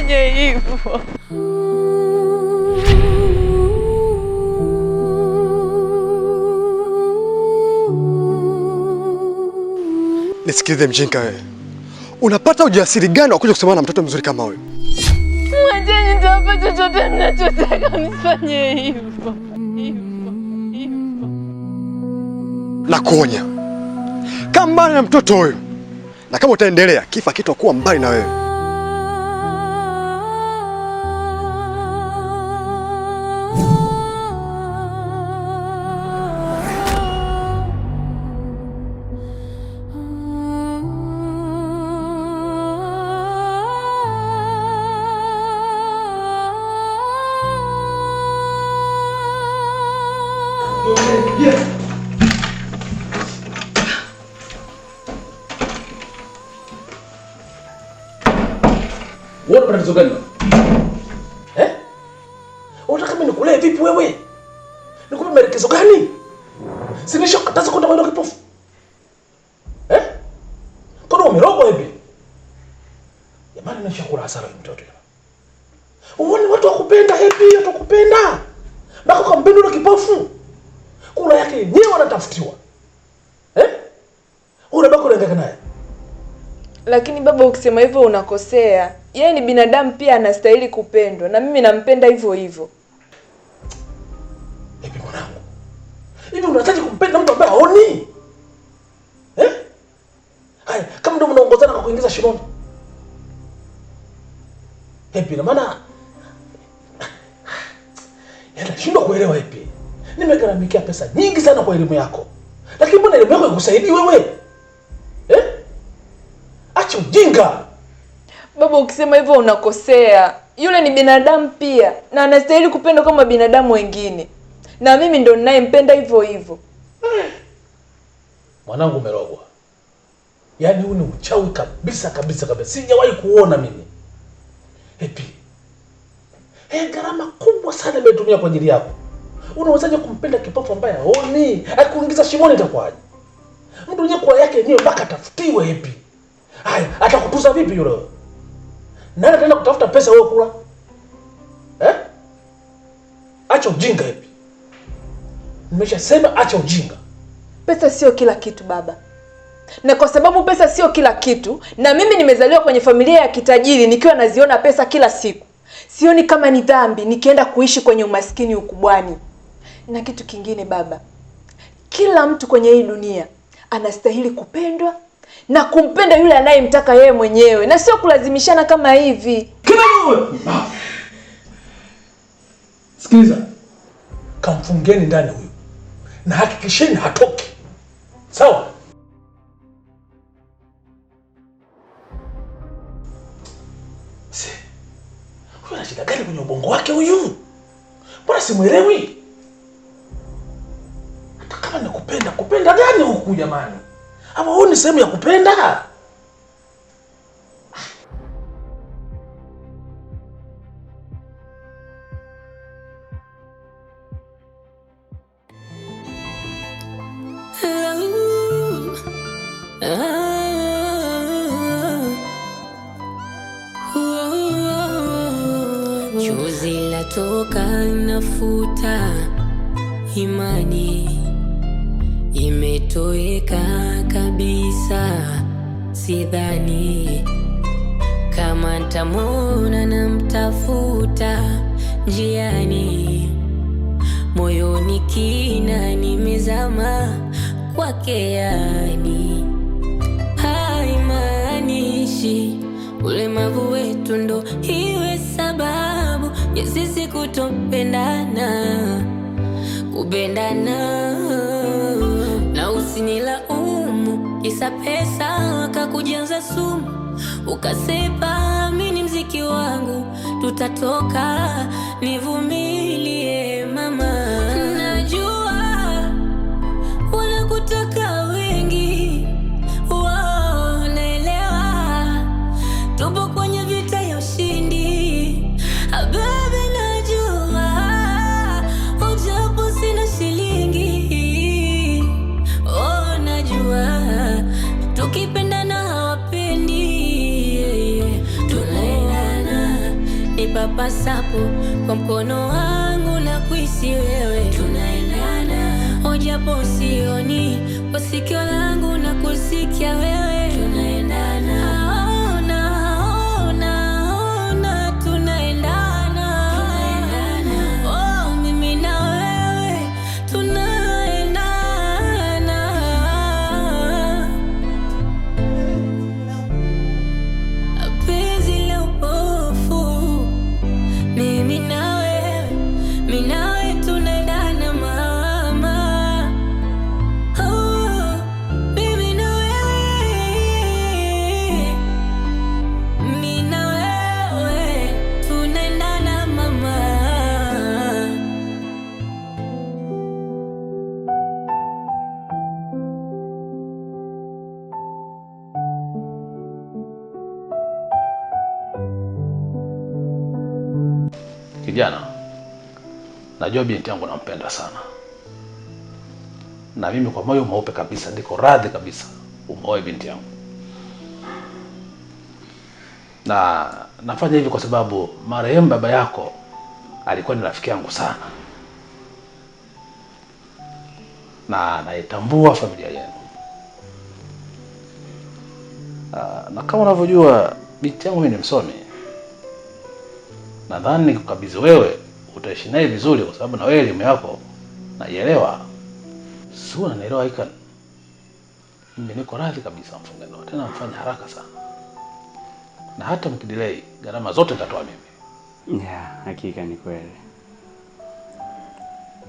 Usifanye hivyo. Nisikilize mjinga wewe. Unapata ujasiri gani wa kuja kusema na mtoto mzuri kama wewe? Mwacheni nitawapa chochote mnachotaka, msifanye hivyo. Nakuonya. Kama mbali na mtoto huyo. Na kama utaendelea, kifa kitakuwa mbali na wewe. Wewe unataka tatizo gani? Unataka mimi nikulee vipi wewe? Nikupe maelekezo gani? Si nishakataza kwenda kwa kipofu. Kwa nini umerogwa hivi? Jamani, nishakula hasara mtoto. Uone watu wakupenda happy, watakupenda. Bako kampenda ule kipofu. Kula yake yenyewe wanatafutiwa. Unabaki unahangaika naye. Lakini baba, ukisema hivyo unakosea. Yeye ni binadamu pia, anastahili kupendwa, na mimi nampenda hivyo hivyo. Hivi mwanangu, hivi unataka kumpenda mtu ambaye haoni? Haya, kama ndio mnaongozana kwa kuingiza shimoni. Hivi na maana shindwa kuelewa hivi. Nimegharamikia pesa nyingi sana kwa elimu yako. Lakini mbona elimu yako ikusaidii wewe? Acha ujinga. Baba, ukisema hivyo unakosea. Yule ni binadamu pia, na anastahili kupendwa kama binadamu wengine. Na mimi ndo ninayempenda hivyo hivyo. Mwanangu, umerogwa. Yaani huu ni uchawi kabisa kabisa kabisa. Sijawahi kuona mimi. Hepi. Gharama kubwa sana nimetumia kwa ajili yako. Unawezaje kumpenda kipofu ambaye haoni? Akuingiza shimoni itakuwaje? Mtu mwenye kwa yake yenyewe mpaka atafutiwe hepi. Haya, atakutuza vipi yule? Nani ataenda kutafuta pesa wewe kula? Acha ujinga hepi. Nimeshasema acha ujinga. Pesa sio kila kitu baba. Na kwa sababu pesa sio kila kitu, na mimi nimezaliwa kwenye familia ya kitajiri nikiwa naziona pesa kila siku, sioni kama ni dhambi nikienda kuishi kwenye umaskini ukubwani. Na kitu kingine baba, kila mtu kwenye hii dunia anastahili kupendwa na kumpenda yule anayemtaka yeye mwenyewe, na sio kulazimishana kama hivi. Sikiliza. Kamfungeni ndani huyu. Na hakikisheni hatoki. Sawa? Huyu ana shida gani kwenye ubongo wake huyu? Mbona simuelewi? Hata kama ni kupenda gani huku jamani? Ama huyu ni sehemu ya kupenda? Chozi latoka nafuta, imani imetoweka kabisa. Sidhani kama nitamwona, namtafuta njiani, moyoni kina nimezama kwake. Yani haimaanishi ulemavu wetu ndo iwe sababu ya sisi kutopendana, kupendana. Na usinilaumu isa pesa wakakujaza sumu, ukasepa mini mziki wangu tutatoka. Nivumilie mama, najua wanakutaka wengi, wao naelewa, tupo kwenye vita ya ushindi. Baby, najua ujapo sina shilingi. Oh, najua tukipendana hawapendi, tunaendana pasapo kwa mkono wangu na kuhisi wewe tunaendana, ojapo sioni kwa sikio langu na kusikia wewe tunaendana. Kijana, najua binti yangu nampenda sana. Na mimi kwa moyo mweupe kabisa niko radhi kabisa umoe binti yangu. Na nafanya hivi kwa sababu marehemu baba yako alikuwa ni rafiki yangu sana. Na naitambua familia yenu. Na kama unavyojua binti yangu mimi ni msomi. Nadhani nikukabidhi wewe utaishi naye vizuri kwa sababu na wewe elimu yako naielewa. Sio unanielewa hika. Mimi niko radhi kabisa mfunge ndoa. Tena mfanye haraka sana. Na hata mkidelay gharama zote nitatoa mimi. Hakika ni kweli.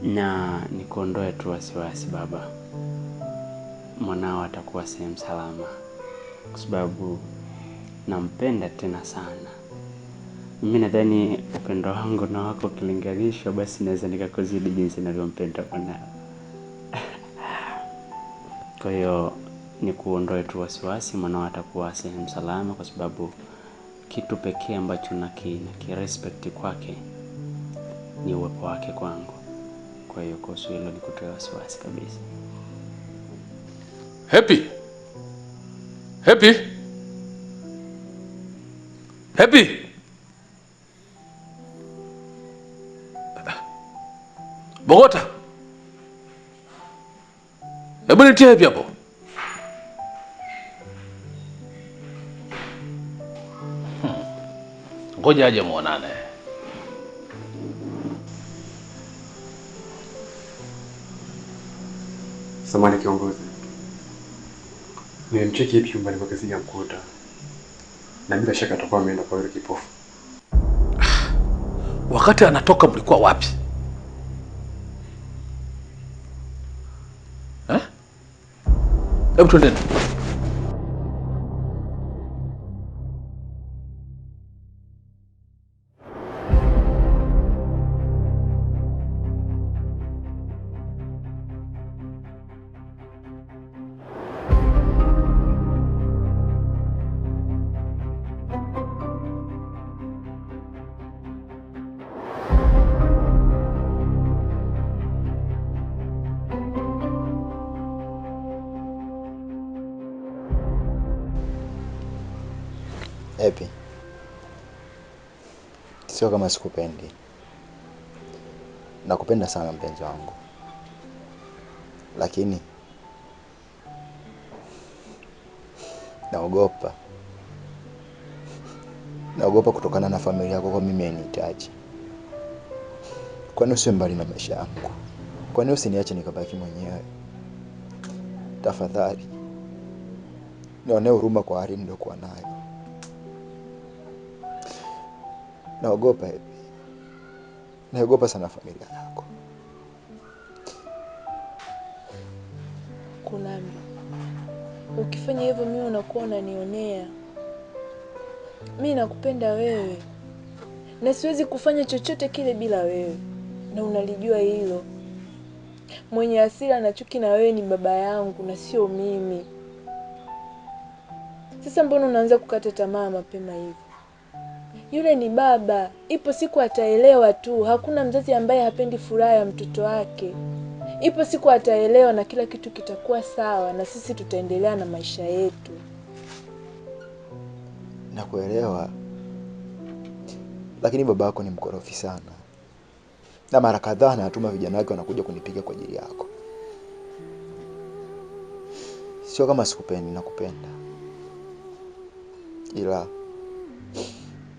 Na nikuondoe tu wasiwasi baba. Mwanao atakuwa sehemu salama. Kwa sababu nampenda tena sana. Mimi nadhani upendo wangu na wako ukilinganishwa basi naweza nikakuzidi jinsi ninavyompenda mwanao. Kwa hiyo nikuondoe tu wasiwasi, mwanao atakuwa sehemu salama kwa sababu kitu pekee ambacho respect kwake ni uwepo wake kwangu. Kwa hiyo kuhusu hilo nikutoe wasiwasi kabisa. Happy. Bogota. Hebu nitie Happy hapo. Ngoja aje muonane. Samahani kiongozi. Nimemcheki Happy nyumbani kwa kazi ya mkuta. Na bila shaka atakuwa ameenda kwa yule kipofu. Wakati anatoka mlikuwa wapi? Hebu twende. Happy. Sio kama sikupendi. Nakupenda sana mpenzi wangu. Lakini naogopa. Naogopa kutokana na familia yako kwa mimi hainihitaji. Kwani usiwe mbali na maisha yangu? Kwani usiniache nikabaki mwenyewe? Tafadhali. Nione huruma kwa hali niliyokuwa nayo. Naogopa Happy. Naogopa sana familia yako. Kunambi, ukifanya hivyo mimi unakuwa unanionea. Mimi nakupenda wewe. Na siwezi kufanya chochote kile bila wewe. Na unalijua hilo. Mwenye hasira na chuki na wewe ni baba yangu na sio mimi. Sasa mbona unaanza kukata tamaa mapema hivyo? Yule ni baba, ipo siku ataelewa tu. Hakuna mzazi ambaye hapendi furaha ya mtoto wake. Ipo siku ataelewa na kila kitu kitakuwa sawa na sisi tutaendelea na maisha yetu. Nakuelewa. lakini baba yako ni mkorofi sana, na mara kadhaa anatuma vijana wake wanakuja kunipiga kwa ajili yako. Sio kama sikupendi, nakupenda, ila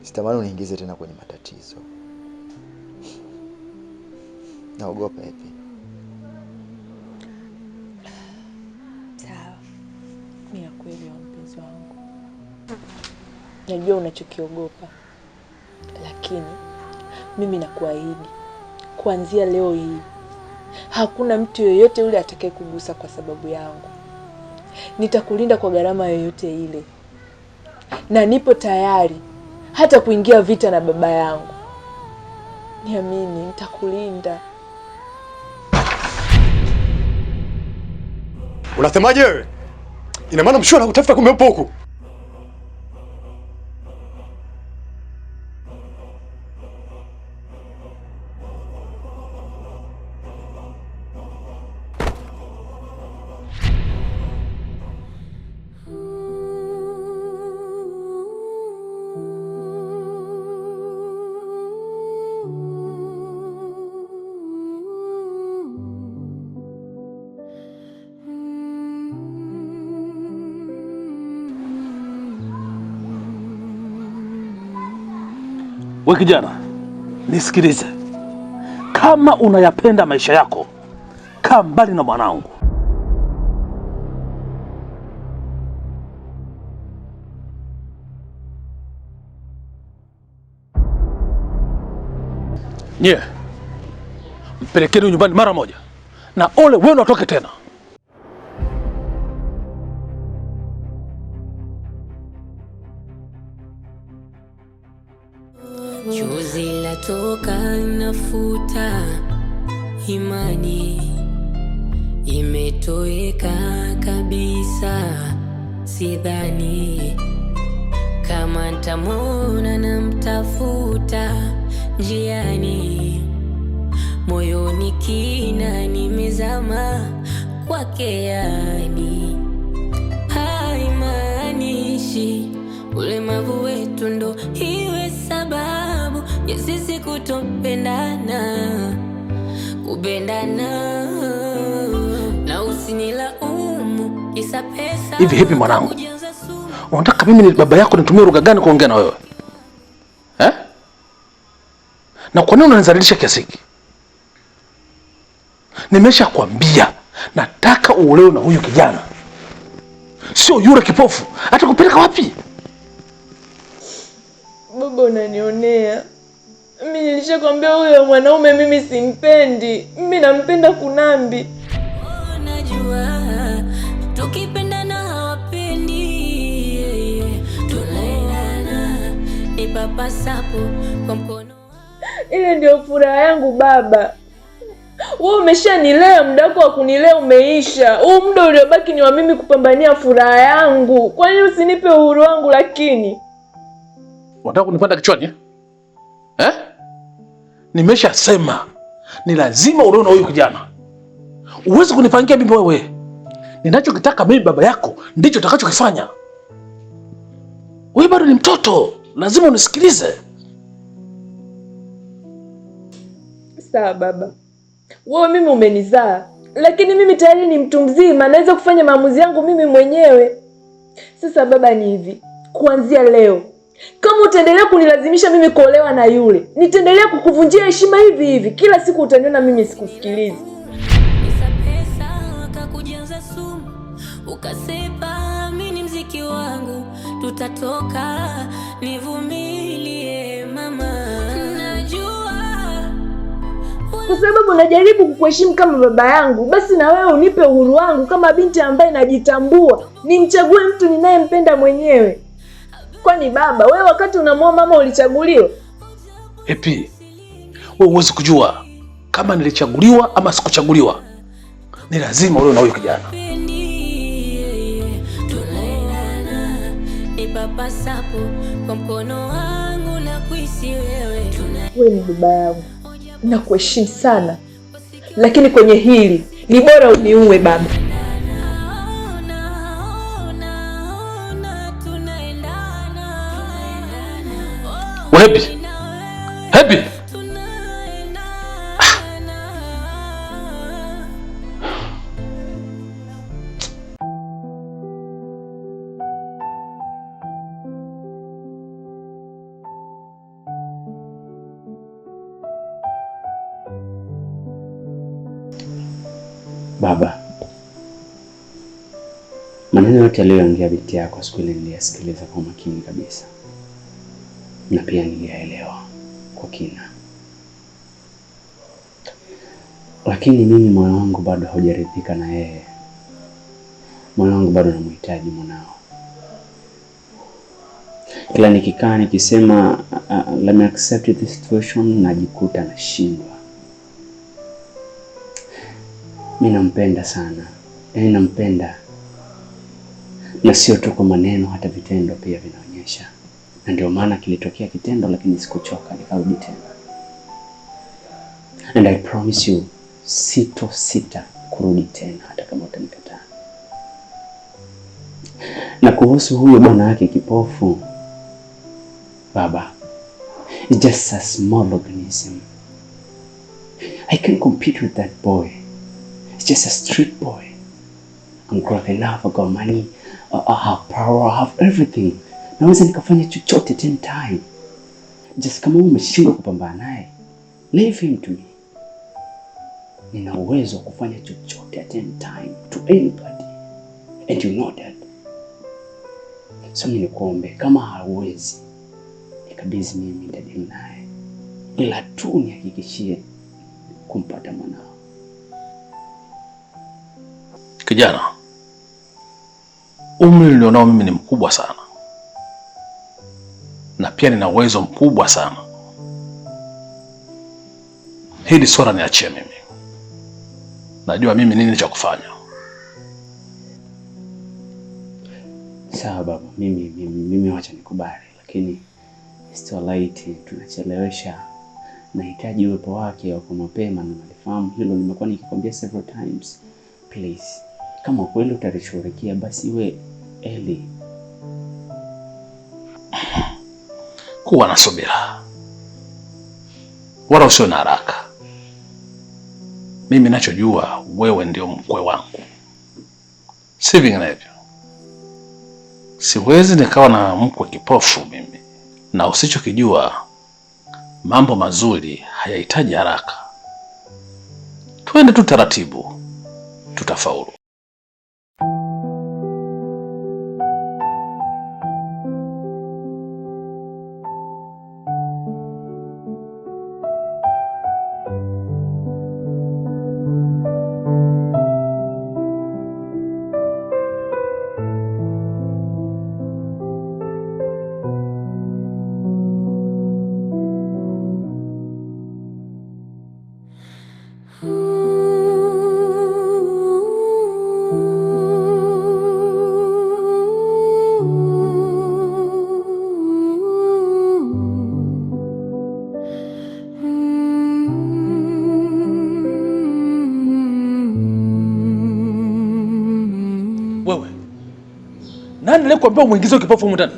sitamani uniingize tena kwenye matatizo. Naogopa hivi. Sawa, mimi nakuelewa mpenzi wangu, najua unachokiogopa, lakini mimi nakuahidi kuanzia leo hii hakuna mtu yoyote yule atakaye kugusa kwa sababu yangu. Nitakulinda kwa gharama yoyote ile, na nipo tayari hata kuingia vita na baba yangu. Niamini, nitakulinda. Unasemaje wewe? Ina maana Mshua anakutafuta kumbe upo huku? We kijana, nisikilize. Kama unayapenda maisha yako, kaa mbali na mwanangu. Nye, mpelekeni nyumbani mara moja, na ole wenu atoke tena. Chozi latoka nafuta, imani imetoweka kabisa. Sidhani kama nitamwona, namtafuta njiani, moyoni kina nimezama kwake. Yani haimaanishi ulemavu wetu ndo iwe sababu ya sisi kutopendana, kupendana. Na usinilaumu isa pesa. Hivi Happy mwanangu, unataka mimi ni baba yako nitumie lugha gani kuongea na wewe? Na kwa nini unanizalilisha kiasi hiki? Nimeshakwambia nataka uolewe na huyu kijana, sio yule kipofu. Atakupeleka wapi? Baba, unanionea. Mimi nilishakwambia huyo mwanaume mimi simpendi. Mimi nampenda Kunambi. Najua tukipendana hawapendi, tunaendana ni papa sapo kwa mkono. Ile ndio furaha yangu baba. Wewe umeshanilea, muda wako wa kunilea umeisha. Huu muda uliobaki ni wa mimi kupambania furaha yangu. Kwa nini usinipe uhuru wangu? Lakini unataka kunipanda kichwani eh? Nimeshasema ni lazima uolewe na huyu kijana. Uwezi kunipangia mimi wewe. Ninachokitaka mimi baba yako ndicho utakachokifanya. Wewe bado ni mtoto, lazima unisikilize. sawa baba, wewe mimi umenizaa, lakini mimi tayari ni mtu mzima, naweza kufanya maamuzi yangu mimi mwenyewe. Sasa baba, ni hivi, kuanzia leo kama utaendelea kunilazimisha mimi kuolewa na yule, nitaendelea kukuvunjia heshima hivi hivi. Kila siku utaniona mimi sikusikilizi. Pesa wakakujaza sumu, ukasepa mimi mziki wangu, tutatoka, nivumilie mama. Najua kwa sababu najaribu kukuheshimu kama baba yangu, basi na wewe unipe uhuru wangu kama binti ambaye najitambua, nimchague mtu ninayempenda mwenyewe. Kwani baba, wewe wakati unamuoa mama ulichaguliwa? Epi, wewe huwezi kujua kama nilichaguliwa ama sikuchaguliwa. Ni lazima ule na huyo kijana. Tunaendana, ni papa sapo kwa mkono wangu na kuisi wewe. Wewe ni baba yangu, nakuheshimu sana, lakini kwenye hili ni bora uniue baba. Epi, Happy. Baba, maneno yote aliyoongea binti yako siku ile niliyasikiliza kwa makini kabisa, na pia niliyaelewa kwa kina, lakini mimi moyo wangu bado haujaridhika na yeye. Moyo wangu bado unamhitaji mwanao. Kila nikikaa nikisema let me accept this situation, najikuta nashindwa. Mimi nampenda sana, yaani nampenda, na sio tu kwa maneno, hata vitendo pia vinaonyesha. Na ndio maana kilitokea kitendo, lakini sikuchoka, nikarudi tena. And I promise you, sita kurudi tena hata kama utanikataa. Na kuhusu huyo bwana wake kipofu, Baba, it's just a small organism. I can compete with that boy. It's just a street boy. I'm got enough, I got money, I have power, I have everything. Naweza nikafanya chochote 10 times. Just kama umeshindwa kupambana naye, leave him to me. Nina uwezo wa kufanya chochote at 10 times to anybody. And you know that. So nikuombe, kama hauwezi, nikabidhi mimi nitadili naye. Ila tu nihakikishie kumpata mwanao. Kijana, umri nilionao mimi ni mkubwa sana, na pia nina uwezo mkubwa sana. Hili swala niachie mimi. Najua mimi nini cha kufanya. Sawa baba, mimi wacha nikubali, lakini still late, tunachelewesha. Nahitaji uwepo wake kwa mapema, na nalifahamu hilo, nimekuwa nikikwambia several times. Please, kama kweli utalishughulikia basi iwe early. Kuwa na subira, wala usio na haraka. Mimi ninachojua wewe ndio mkwe wangu, si vinginevyo. Siwezi nikawa na mkwe kipofu mimi, na usichokijua, mambo mazuri hayahitaji haraka. Twende tu taratibu, tutafaulu. Wewe nani alikwambia umuingize kipofu humu ndani?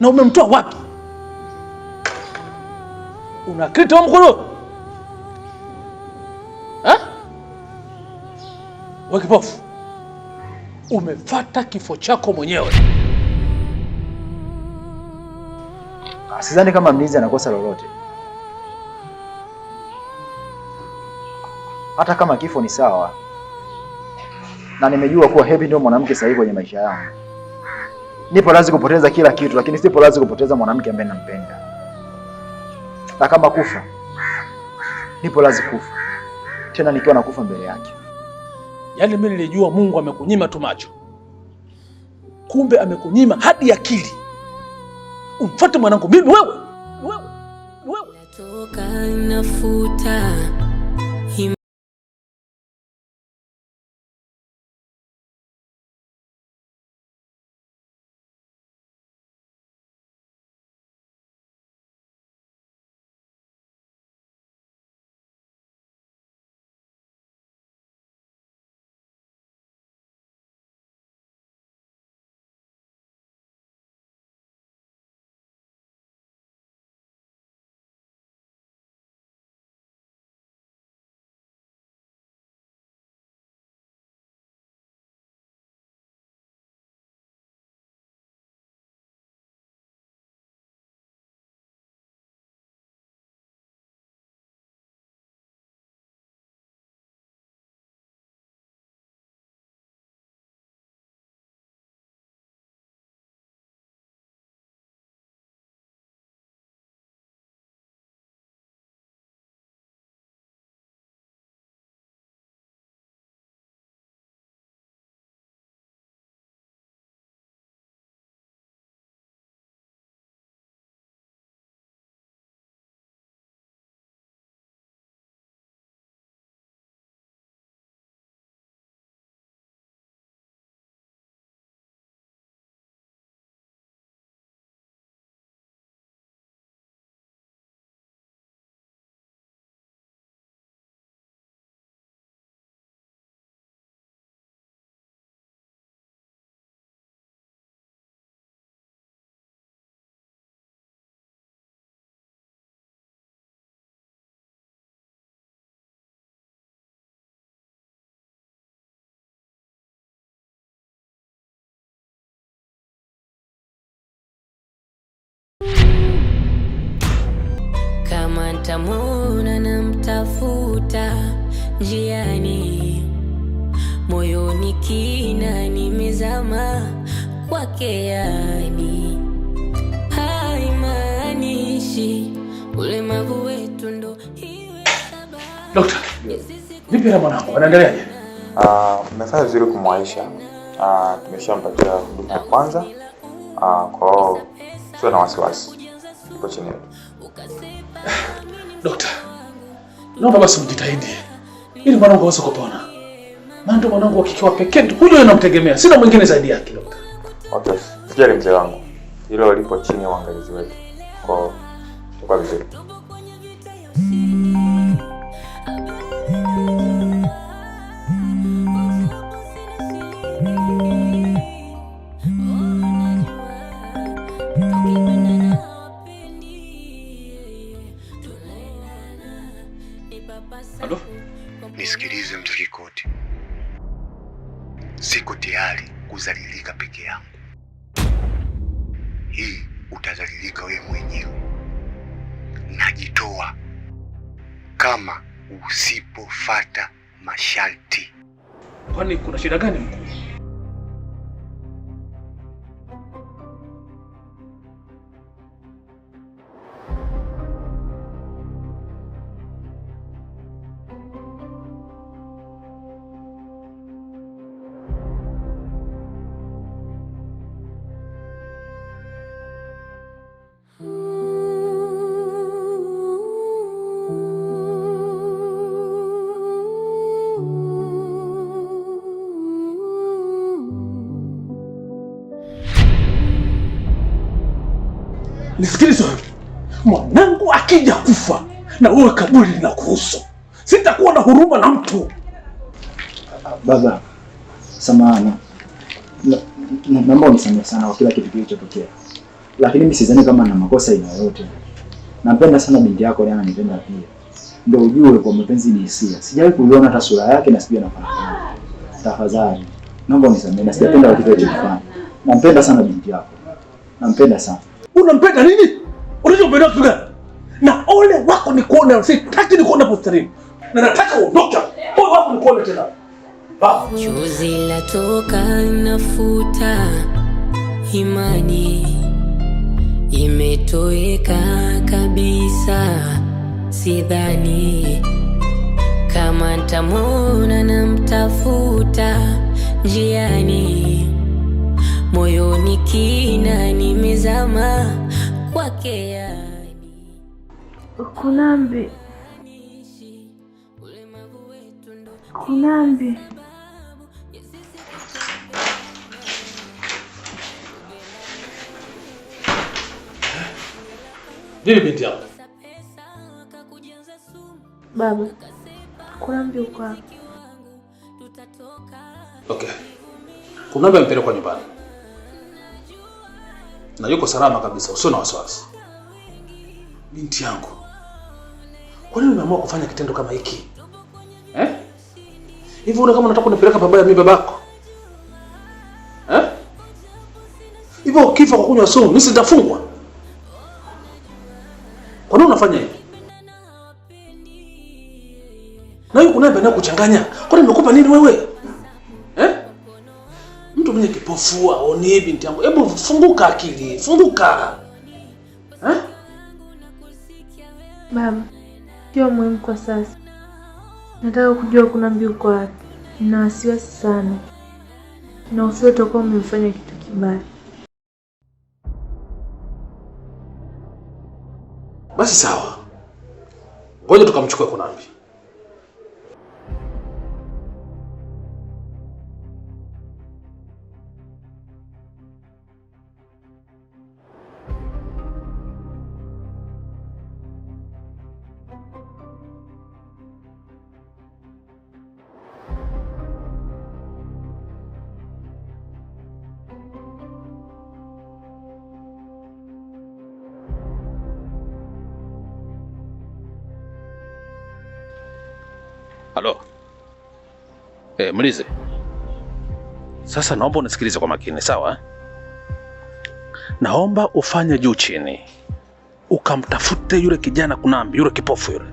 Na umemtoa wapi? Unakita wa mkono? Wewe kipofu, umefuata kifo chako mwenyewe. Sidhani kama mlinzi anakosa lolote. Hata kama kifo ni sawa, na nimejua kuwa Happy ndio mwanamke sahihi kwenye maisha yangu. Nipo lazima kupoteza kila kitu, lakini sipo lazima kupoteza mwanamke ambaye nampenda. Na kama kufa, nipo lazima kufa, tena nikiwa nakufa mbele yake. Yaani mimi nilijua Mungu amekunyima tu macho, kumbe amekunyima hadi akili. Umfuate mwanangu mimi wewe. Natoka nafuta ntamwona namtafuta njiani, moyoni kina nimezama kwake, yani haimaanishi ulemavu wetu ndo iwe sababu. Dokta, vipi na mwanangu, anaendeleaje? Mmefanya vizuri kumwaisha. Tumeshampatia huduma ya kwanza. Kwa hiyo sio na wasiwasi. Tuko chini yetu. Dokta, naomba basi mjitahidi ili mwanangu aweze kupona. Maana ndo mwanangu wa kike wa pekee tu, huyo ninamtegemea, sina mwingine zaidi yake. Dokta. Okay, sijali mzee wangu. Hilo lipo chini ya uangalizi wetu. Kwa hiyo tuko vizuri. Halo? Nisikilize mtu Kikoti. Siko tayari kuzalilika peke yangu. Hii utazalilika wewe mwenyewe. Najitoa kama usipofata masharti. Kwani kuna shida gani mkuu? Nisikilize wewe. Mwanangu akija kufa na wewe kaburi linakuhusu. Sitakuwa na huruma na mtu. Baba, samahani. Naomba unisamehe sana kwa kila kitu kilichotokea. Lakini mimi sidhani kama na makosa aina yoyote. Nampenda sana binti yako na ananipenda pia. Ndio ujue kwa mapenzi ni hisia. Sijawahi kuiona hata sura yake na sijui anafanana. Tafadhali, naomba unisamehe na sijapenda kitu kilichofanya. Nampenda sana binti yako. Nampenda sana. Unampenda nini? Unachopenda kitu gani? Na ole wako ni kuona, sitaki ni kuona posterini. Na nataka uondoke. Ole wako ni kuona tena. Baba. Chozi latoka nafuta, imani imetoweka kabisa, sidhani kama ntamwona namtafuta njiani, moyoni kina nimezama kwake, yani Kunambi, Kunambi. Nini binti yangu? Baba, Kunambi uko wapi? Okay. Kunambi ampelekwa nyumbani. Na yuko salama kabisa, usio na wasiwasi. Binti yangu, kwa nini umeamua kufanya kitendo kama hiki? Hivi una kama unataka kunipeleka pabaya mimi babako? Hivi ukifa kwa kunywa sumu, mimi sitafungwa? Kwa nini unafanya hivi? Na yuko Kunambi anakuchanganya. Kwa nini nimekupa nini wewe? Mtu mwenye kipofu aone binti yangu. Hebu funguka akili, funguka. Baba, sio muhimu kwa sasa. Nataka kujua Kunambi uko wapi. Nina wasiwasi sana. Na usiotokuwa umemfanya kitu kibaya. Basi sawa. Ngoja tukamchukue Kunambi. Halo. Mlize. Sasa naomba unisikilize kwa makini, sawa? Naomba ufanye juu chini. ukamtafute yule kijana Kunambi, yule kipofu yule.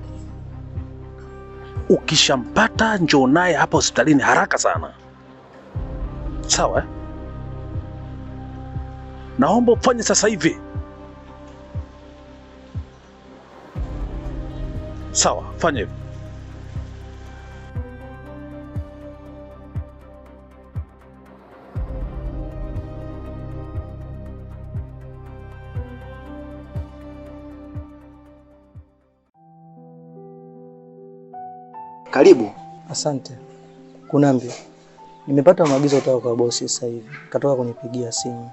Ukishampata njoo naye hapa hospitalini haraka sana. Sawa? Naomba ufanye sasa hivi. Sawa, fanya hivyo. Karibu. Asante. Kunambi, nimepata maagizo kutoka kwa bosi sasa hivi. Katoka kunipigia simu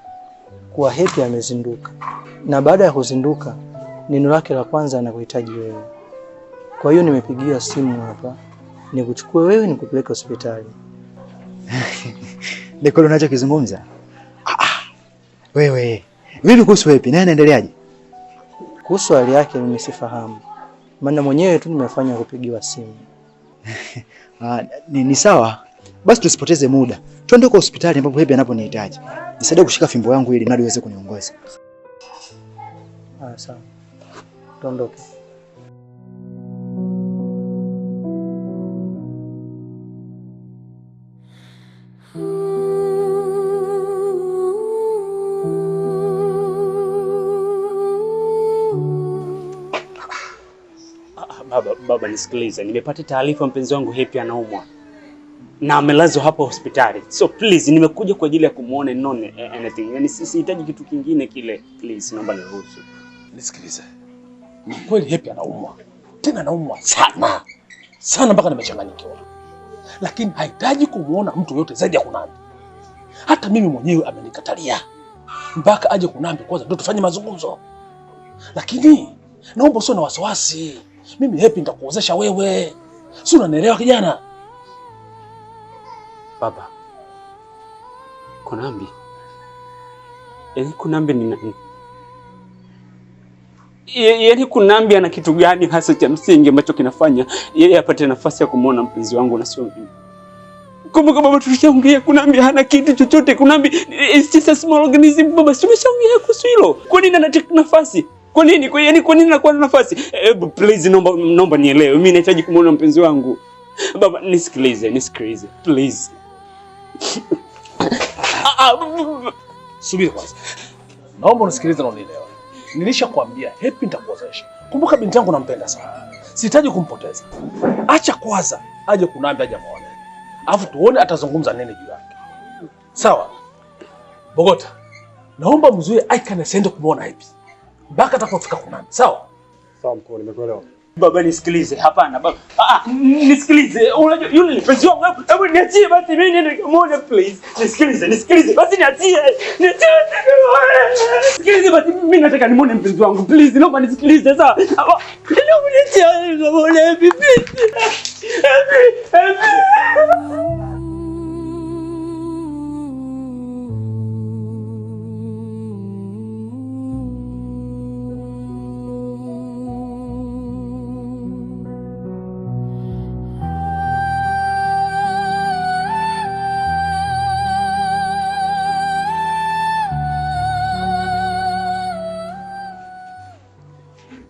kuwa Happy amezinduka, na baada ya kuzinduka neno lake la kwanza anakuhitaji wewe. Kwa hiyo nimepigia simu hapa nikuchukue wewe nikupeleke hospitali. Niko unachokizungumza? Wewe. Vipi kuhusu Happy? Naye anaendeleaje? Kuhusu hali yake mimi sifahamu. Maana mwenyewe tu nimefanya kupigiwa simu. Ni sawa. Basi tusipoteze muda. Twende kwa hospitali ambapo Happy anaponihitaji. Nisaidie kushika fimbo yangu ili nadi uweze kuniongoza. Sawa. Tuondoke. Baba nisikilize, nimepata taarifa mpenzi wangu Happy anaumwa na amelazwa hapa hospitali. So please, nimekuja kwa ajili ya kumuona, none anything. Yaani sihitaji kitu kingine kile. Please, naomba niruhusu. Nisikilize. Ni kweli Happy anaumwa. Tena anaumwa sana. Sana mpaka nimechanganyikiwa. Lakini hahitaji kumuona mtu yote zaidi ya Kunambi. Hata mimi mwenyewe amenikatalia. Mpaka aje Kunambi kwanza ndio tufanye mazungumzo. Lakini naomba usiwe na wasiwasi. Mimi Happy nitakuozesha wewe. Si unanielewa kijana? Baba. Kunambi. Kunambi ni nani? Yaani Kunambi ana kitu gani hasa cha msingi ambacho kinafanya yeye apate nafasi ya kumuona mpenzi wangu na sio mimi? Kumbuka baba, tulishaongea Kunambi hana kitu chochote. Kunambi is just a small organism baba. Tumeshaongea kuhusu hilo. Kwa nini anataka nafasi? Kwa nini? Kwa nini anakuwa na nafasi? Please, naomba nielewe. Mimi nahitaji kumuona mpenzi wangu. Baba, nisikilize. Please. Subiri kwanza. Naomba unisikilize na unielewe. Nilishakwambia Happy nitakuozesha. Kumbuka binti yangu nampenda sana. Sihitaji kumpoteza. Acha kwanza aje Kunambi aje muone. Alafu tuone atazungumza nini juu yake. Sawa? Bogota. Naomba mzuie Aikane asiende kumuona Happy mpaka atakapofika Kunambi. Sawa? Sawa mkuu, nimekuelewa. Baba nisikilize. Hapana baba. Nisikilize. Unajua yule ni mpenzi wangu. Hebu niachie basi mimi niende kumuona please. Nisikilize. Basi niachie. Nisikilize basi mimi nataka nimuone mpenzi wangu. Please naomba nisikilize sawa. Naomba niachie kumuona Happy please. Happy.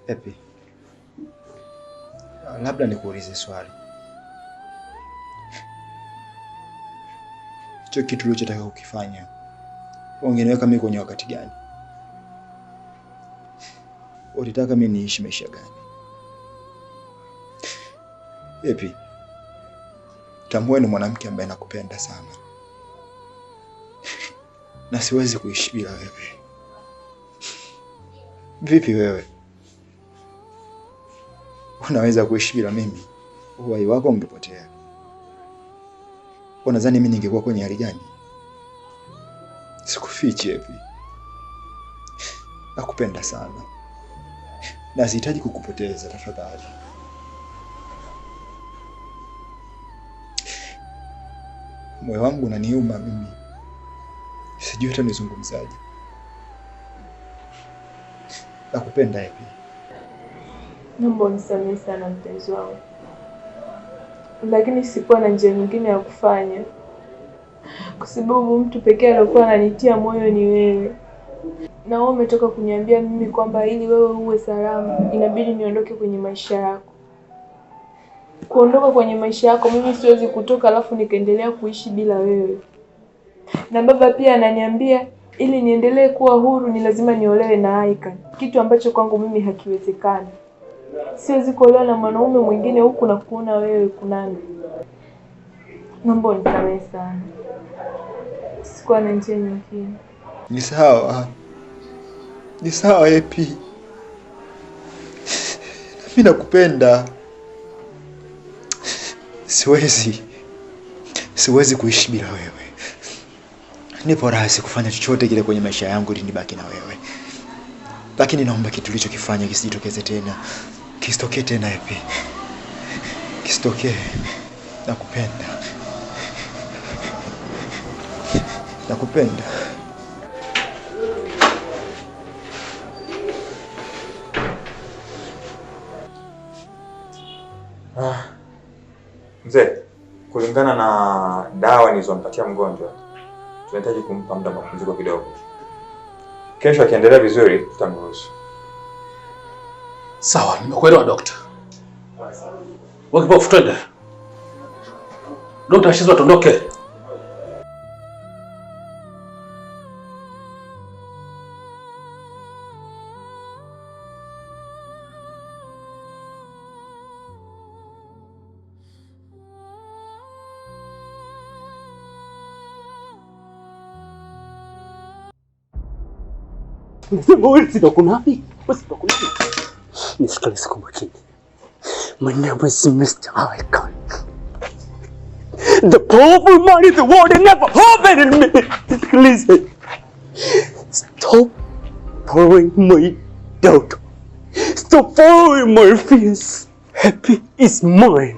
Happy. Labda nikuulize swali. Hicho kitu ulichotaka kukifanya, ungeniweka mimi kwenye wakati gani? Ulitaka mimi niishi maisha gani? Happy. Tambua ni mwanamke ambaye nakupenda sana. Na siwezi kuishi bila wewe. Vipi wewe? Unaweza kuishi bila mimi? Uhai wako ungepotea. Unadhani mimi ningekuwa kwenye hali gani? Sikufichi Happy. Nakupenda sana. Na sihitaji kukupoteza tafadhali. Moyo wangu unaniuma mimi. Sijui hata nizungumzaje. Nakupenda Happy. Naomba unisamehe sana mpenzi wangu, lakini sikuwa na njia nyingine ya kufanya, kwa sababu mtu pekee aliyokuwa ananitia moyo ni wewe. Na wewe umetoka kuniambia mimi kwamba ili wewe uwe salama inabidi niondoke kwenye maisha yako. Kuondoka kwenye maisha yako mimi siwezi kutoka alafu nikaendelea kuishi bila wewe. Na baba pia ananiambia ili niendelee kuwa huru ni lazima niolewe na Aika, kitu ambacho kwangu mimi hakiwezekani. Siwezi kuolewa na mwanaume mwingine huku na kuona wewe Kunambi. Naomba unisamehe sana. Sikuwa na njia nyingine. Ni sawa. Ni sawa Epi. Mimi nakupenda. Siwezi kuishi bila wewe. Nipo rahisi kufanya chochote kile kwenye maisha yangu ili nibaki na wewe. Lakini naomba kitu ulichokifanya kisitokeze tena. Kisitokee tena Epi. Kisitokee. Nakupenda. Nakupenda. Mzee, kulingana na dawa nilizompatia mgonjwa, tunahitaji kumpa muda mapumziko kidogo. Kesho akiendelea vizuri, tutamruhusu. Sawa, nimekuelewa dokta. Wakipofu twende. Dokta Shizo tuondoke. Nasema wewe si Kunambi? Wewe si Kunambi? Nisikilize kwa makini. My name is Mr. Aika. The power man is the word that never happened in me. Nisikilize. Stop following my doubt. Stop following my fears. Happy is mine.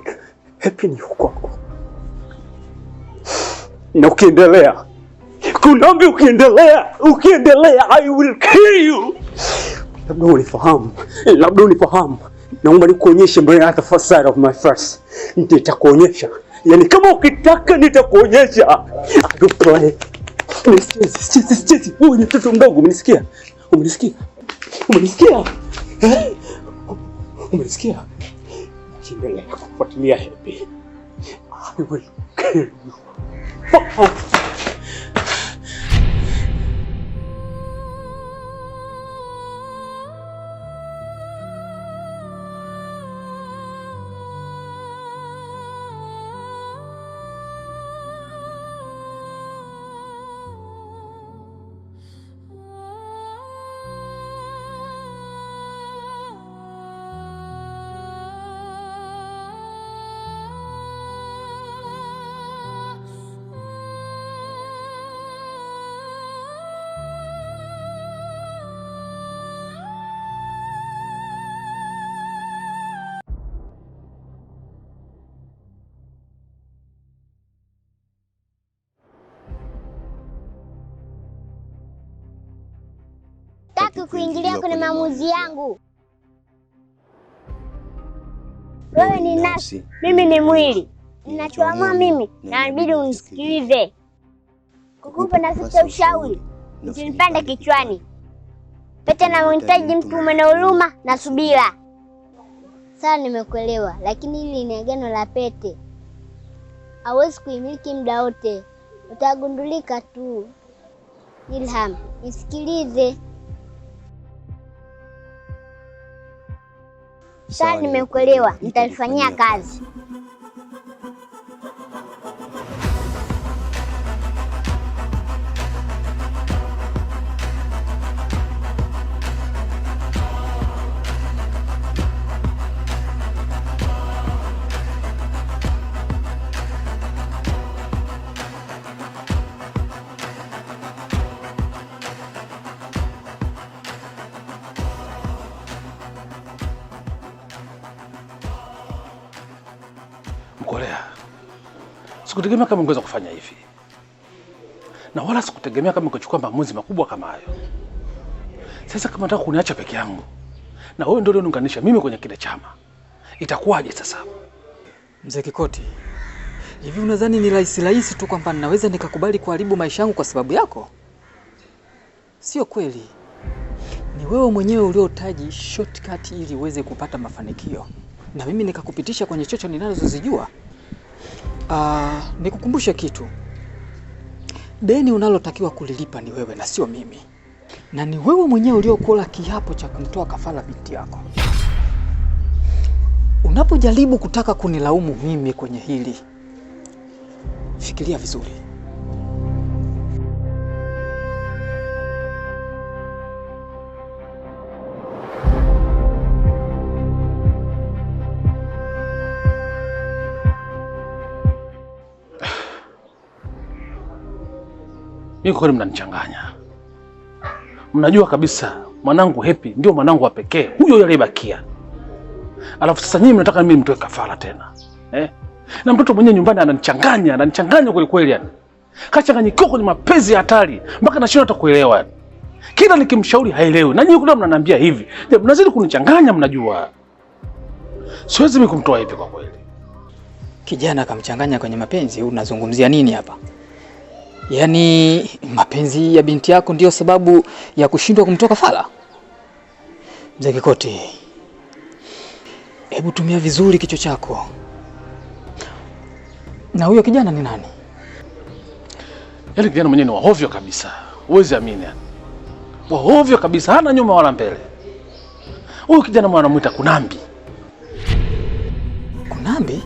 Happy ni kwako. Na ukiendelea Kunambi, ukiendelea I will kill you. Labda unifahamu. Naomba nikuonyeshe mbele ya the first side of my face. Nitakuonyesha. Yaani kama ukitaka nitakuonyesha. I will play. Chezi. Wewe ni mtoto mdogo, umenisikia? Umenisikia? Kiendelea kufuatilia Happy. I will kill you. Sitaki kuingilia kwenye maamuzi yangu. Wewe ni nafsi, mimi ni mwili. Ninachoamua mimi, inabidi unisikilize. Kukupa nafasi ya ushauri, usinipande kichwani. Pete na mhitaji mtu mwenye huruma na subira. Sawa, nimekuelewa, lakini hili ni agano la pete. Hawezi kuimiliki muda wote. Utagundulika tu. Ilham, nisikilize. Sawa, nimekuelewa. Nitalifanyia kazi. Mkolea, sikutegemea kama ungeweza kufanya hivi, na wala sikutegemea kama ungechukua maamuzi makubwa kama hayo. Sasa kama nataka kuniacha peke yangu na wewe ndio uniunganisha mimi kwenye kile chama, itakuwaje sasa? Mzee Kikoti, hivi unadhani ni rahisi tu kwamba ninaweza nikakubali kuharibu maisha yangu kwa sababu yako? Sio kweli. Ni wewe mwenyewe uliotaji shortcut ili uweze kupata mafanikio, na mimi nikakupitisha kwenye chocho ninazozijua. Nikukumbushe kitu. Deni unalotakiwa kulilipa ni wewe na sio mimi. Na ni wewe mwenyewe uliokula kiapo cha kumtoa kafara binti yako. Unapojaribu kutaka kunilaumu mimi kwenye hili, fikiria vizuri. Mimi kweli mnanichanganya. Mnajua kabisa mwanangu Happy ndio mwanangu wa pekee, huyo aliyebakia. Alafu sasa nyinyi mnataka mimi mtoe kafara tena. Na mtoto mwenyewe nyumbani ananichanganya kweli kweli yani. Kachanganyikiwa kwenye mapenzi ya hatari mpaka nashindwa hata kuelewa yani. Kila nikimshauri haelewi. Na nyinyi kule mnaniambia hivi. Mnazidi kunichanganya mnajua. Siwezi mimi kumtoa hivi kwa kweli. Kijana akamchanganya kwenye mapenzi, unazungumzia nini hapa? Yaani mapenzi ya binti yako ndio sababu ya kushindwa kumtoa kafara? Mzee Kikoti, hebu tumia vizuri kichwa chako. Na huyo kijana ni nani? Yaani kijana mwenyewe ni wahovyo kabisa. Huwezi amini yani. Wahovyo kabisa, hana nyuma wala mbele. Huyo kijana mwana anamuita Kunambi. Kunambi?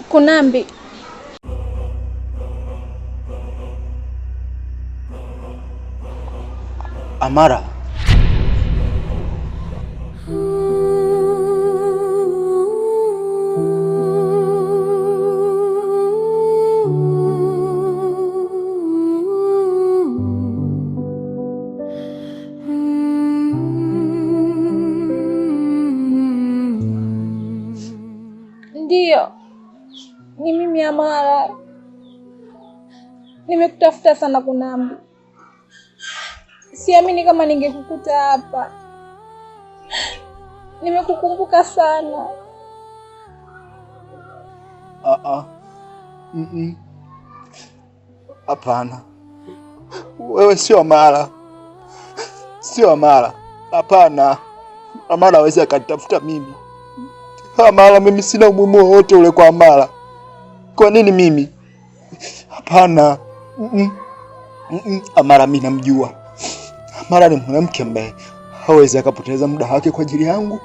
Kunambi. Amara. Ndiyo. Ni mimi Amara. Nimekutafuta sana Kunambi. Siamini kama ningekukuta hapa. Nimekukumbuka sana. Hapana. Wewe sio Amara. Sio Amara. Hapana. Amara hawezi akanitafuta mimi. Amara, mimi sina umuhimu wowote ule kwa Amara. Kwa nini mimi? Hapana. Amara mimi namjua. Amara ni mwanamke ambaye hawezi akapoteza muda wake kwa ajili yangu.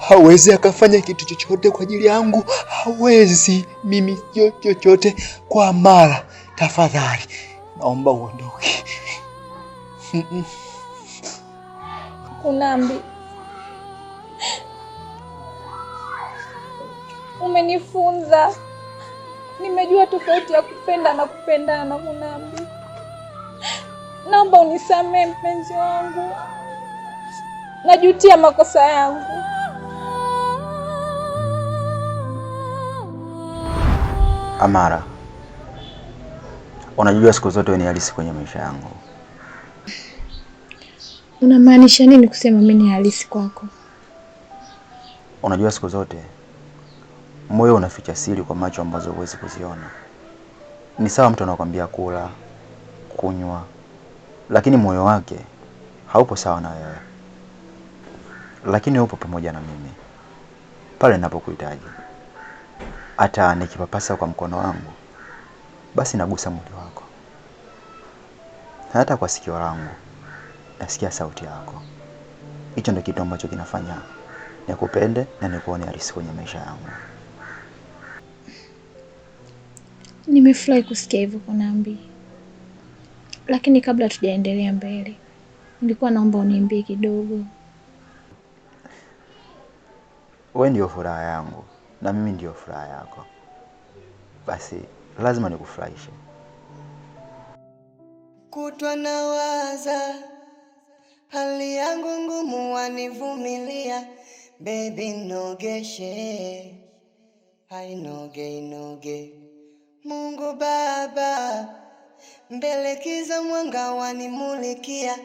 Hawezi akafanya kitu chochote kwa ajili yangu. Hawezi mimi chochote kwa Amara. Tafadhali naomba uondoke. Kunambi. Umenifunza. Nimejua tofauti ya kupenda na kupendana Kunambi. Naomba unisamehe mpenzi wangu. Najutia makosa yangu. Amara, unajua siku zote wewe ni halisi kwenye maisha yangu. Unamaanisha nini kusema mimi ni halisi kwako? Unajua siku zote moyo unaficha siri kwa macho ambazo huwezi kuziona. Ni sawa mtu anakuambia kula, kunywa, lakini moyo wake haupo sawa na wewe. Lakini upo pamoja na mimi pale ninapokuhitaji. Hata nikipapasa kwa mkono wangu, basi nagusa mwili wako. Hata kwa sikio langu nasikia sauti yako. Hicho ndio kitu ambacho kinafanya nikupende na nikuone halisi kwenye maisha yangu. Nimefurahi kusikia hivyo Kunambi. Lakini kabla tujaendelea mbele, nilikuwa naomba uniambie kidogo. Wewe ndio furaha yangu na mimi ndio furaha yako. basi lazima nikufurahishe. Kutwa nawaza hali yangu ngumu, wanivumilia baby, nogeshe hainoge Mungu Baba, mbele kiza mwanga wanimulikia,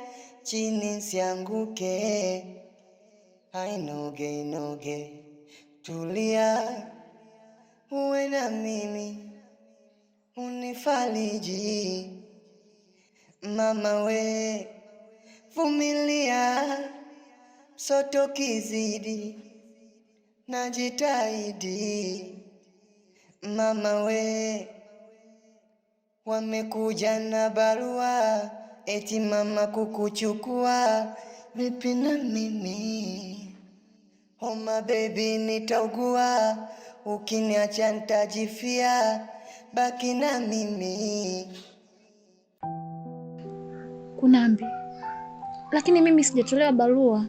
chini sianguke hainoge tulia, uwe na mimi unifariji mama we, vumilia soto kizidi najitahidi mama we, wamekuja na barua eti mama kukuchukua, vipi na mimi homa baby nitaugua, ukiniacha nitajifia, baki na mimi. Kunambi, lakini mimi sijatolewa barua.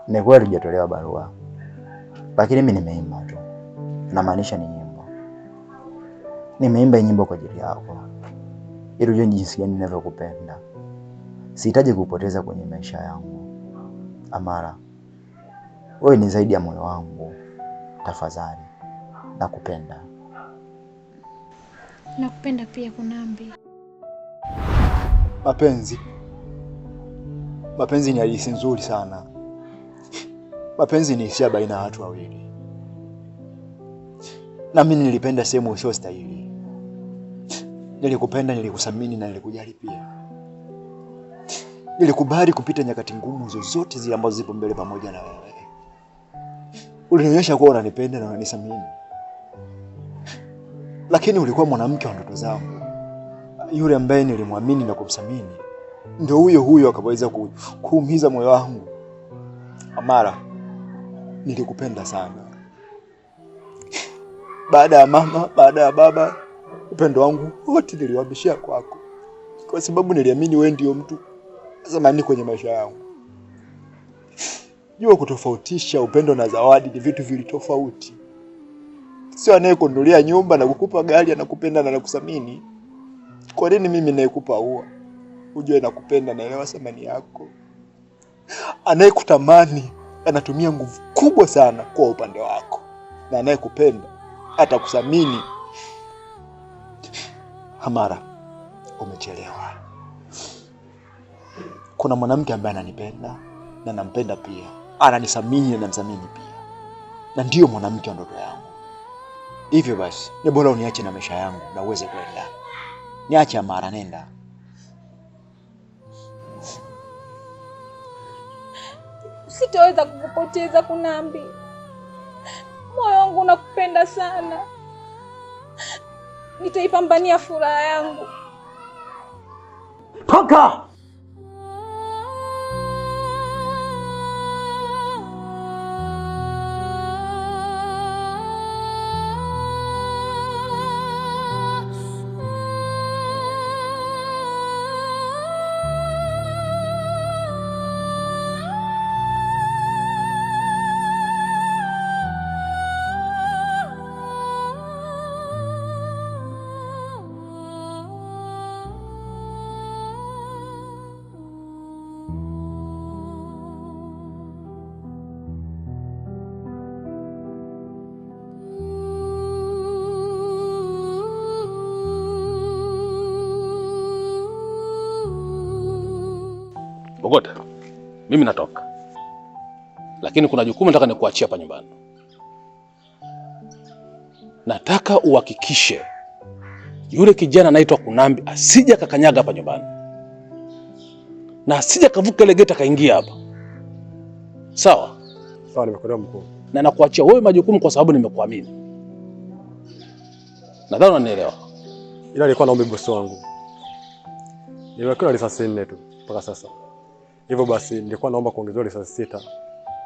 Ni kweli hujatolewa barua, lakini mimi nimeimba tu. Namaanisha ni nyimbo. Nimeimba nyimbo kwa ajili yako, ili ujue jinsi gani ninavyokupenda. Sihitaji kupoteza kwenye maisha yangu. Amara, wewe ni zaidi ya moyo wangu. Tafadhali, nakupenda. Nakupenda pia Kunambi. Mapenzi ni hadithi nzuri sana. Mapenzi ni hisia baina ya watu wawili. Na mimi nilipenda sehemu usiyostahili. Nilikupenda, nilikusamini na nilikujali pia. Nilikubali kupita nyakati ngumu zozote zile ambazo zipo mbele pamoja na wewe. Ulinionyesha kuwa unanipenda na unanisamini. Lakini ulikuwa mwanamke wa ndoto zangu. Yule ambaye nilimwamini na kumsamini ndio huyo akaweza kuumiza moyo wangu. Amara, nilikupenda sana. Baada ya mama, baada ya baba, upendo wangu wote niliuhamishia kwako. Kwa sababu niliamini wewe ndio mtu zamani kwenye maisha yangu. Jua kutofautisha upendo na zawadi ni vitu vili tofauti. Sio anayekununulia nyumba na kukupa gari anakupenda na anakusamini. Kwa nini mimi nayekupa ua ujue nakupenda na elewa thamani yako? Anayekutamani anatumia nguvu kubwa sana kwa upande wako, na anayekupenda atakusamini. Amara, umechelewa. Kuna mwanamke ambaye ananipenda na nampenda pia, ananisamini na namsamini pia, na ndiyo mwanamke wa ndoto yangu. Hivyo basi, ni bora uniache na maisha yangu na uweze kwenda. Niache Amara, nenda. Sitaweza kukupoteza Kunambi. Moyo wangu unakupenda sana. Nitaipambania furaha yangu. Toka! Bogota, mimi natoka. Lakini kuna jukumu nataka nikuachie hapa nyumbani. Nataka uhakikishe yule kijana anaitwa Kunambi asije kakanyaga hapa nyumbani. Na asije kavuka ile geti kaingia hapa. Sawa? Sawa, nimekuelewa mkuu. Na nakuachia wewe majukumu kwa sababu nimekuamini. Nadhani unanielewa. Ila nilikuwa naomba bosi wangu. Nimewekewa risasi 4 tu mpaka sasa. Hivyo basi nilikuwa naomba kuongezewa risasi 6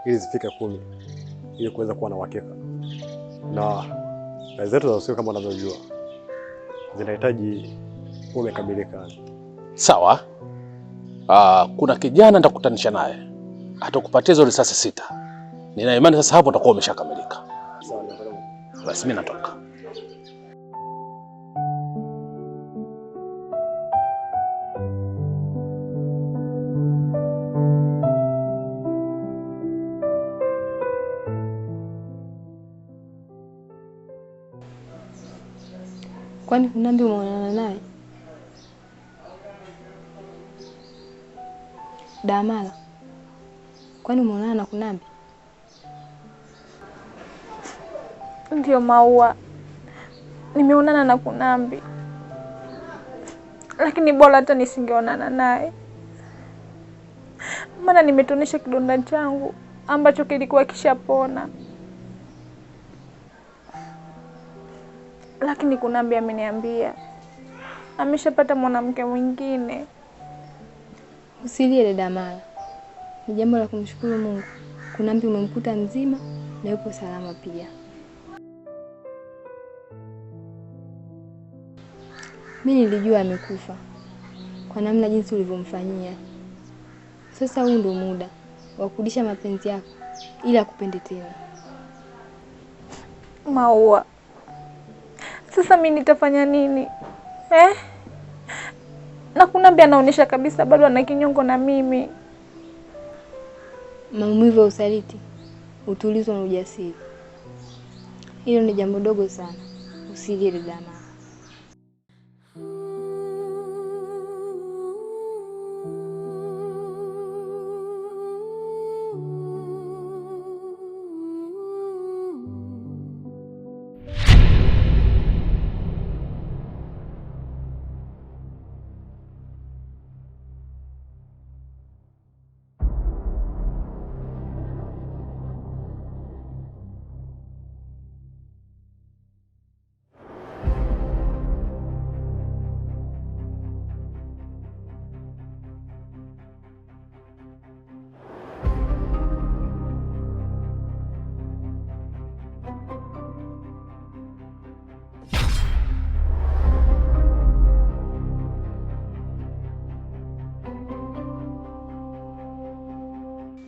ili zifike 10 ili kuweza kuwa na uhakika. Na kazi zetu za usiku kama unavyojua zinahitaji umekamilika. Sawa? Kuna kijana nitakutanisha naye. Atakupatia hizo risasi 6. Nina imani sasa hapo utakuwa umeshakamilika. Basi mimi natoka. Kwani Kunambi umeonana naye? Damala, kwani umeonana na Kunambi? Ndio Maua, nimeonana na Kunambi, lakini bora hata nisingeonana naye, maana nimetonesha kidonda changu ambacho kilikuwa kishapona. Lakini Kunambi ameniambia ameshapata mwanamke mwingine. Usilie dada Mala, ni jambo la kumshukuru Mungu. Kunambi umemkuta mzima na yupo salama pia. Mimi nilijua amekufa kwa namna jinsi ulivyomfanyia. Sasa huu ndio muda wa kurudisha mapenzi yako ili akupende tena. Maua, sasa mimi nitafanya nini? Na Kunambi anaonyesha kabisa bado ana kinyongo na mimi. Maumivu ya usaliti, utulizo na ujasiri, hilo ni jambo dogo sana. Usilie dada Mala.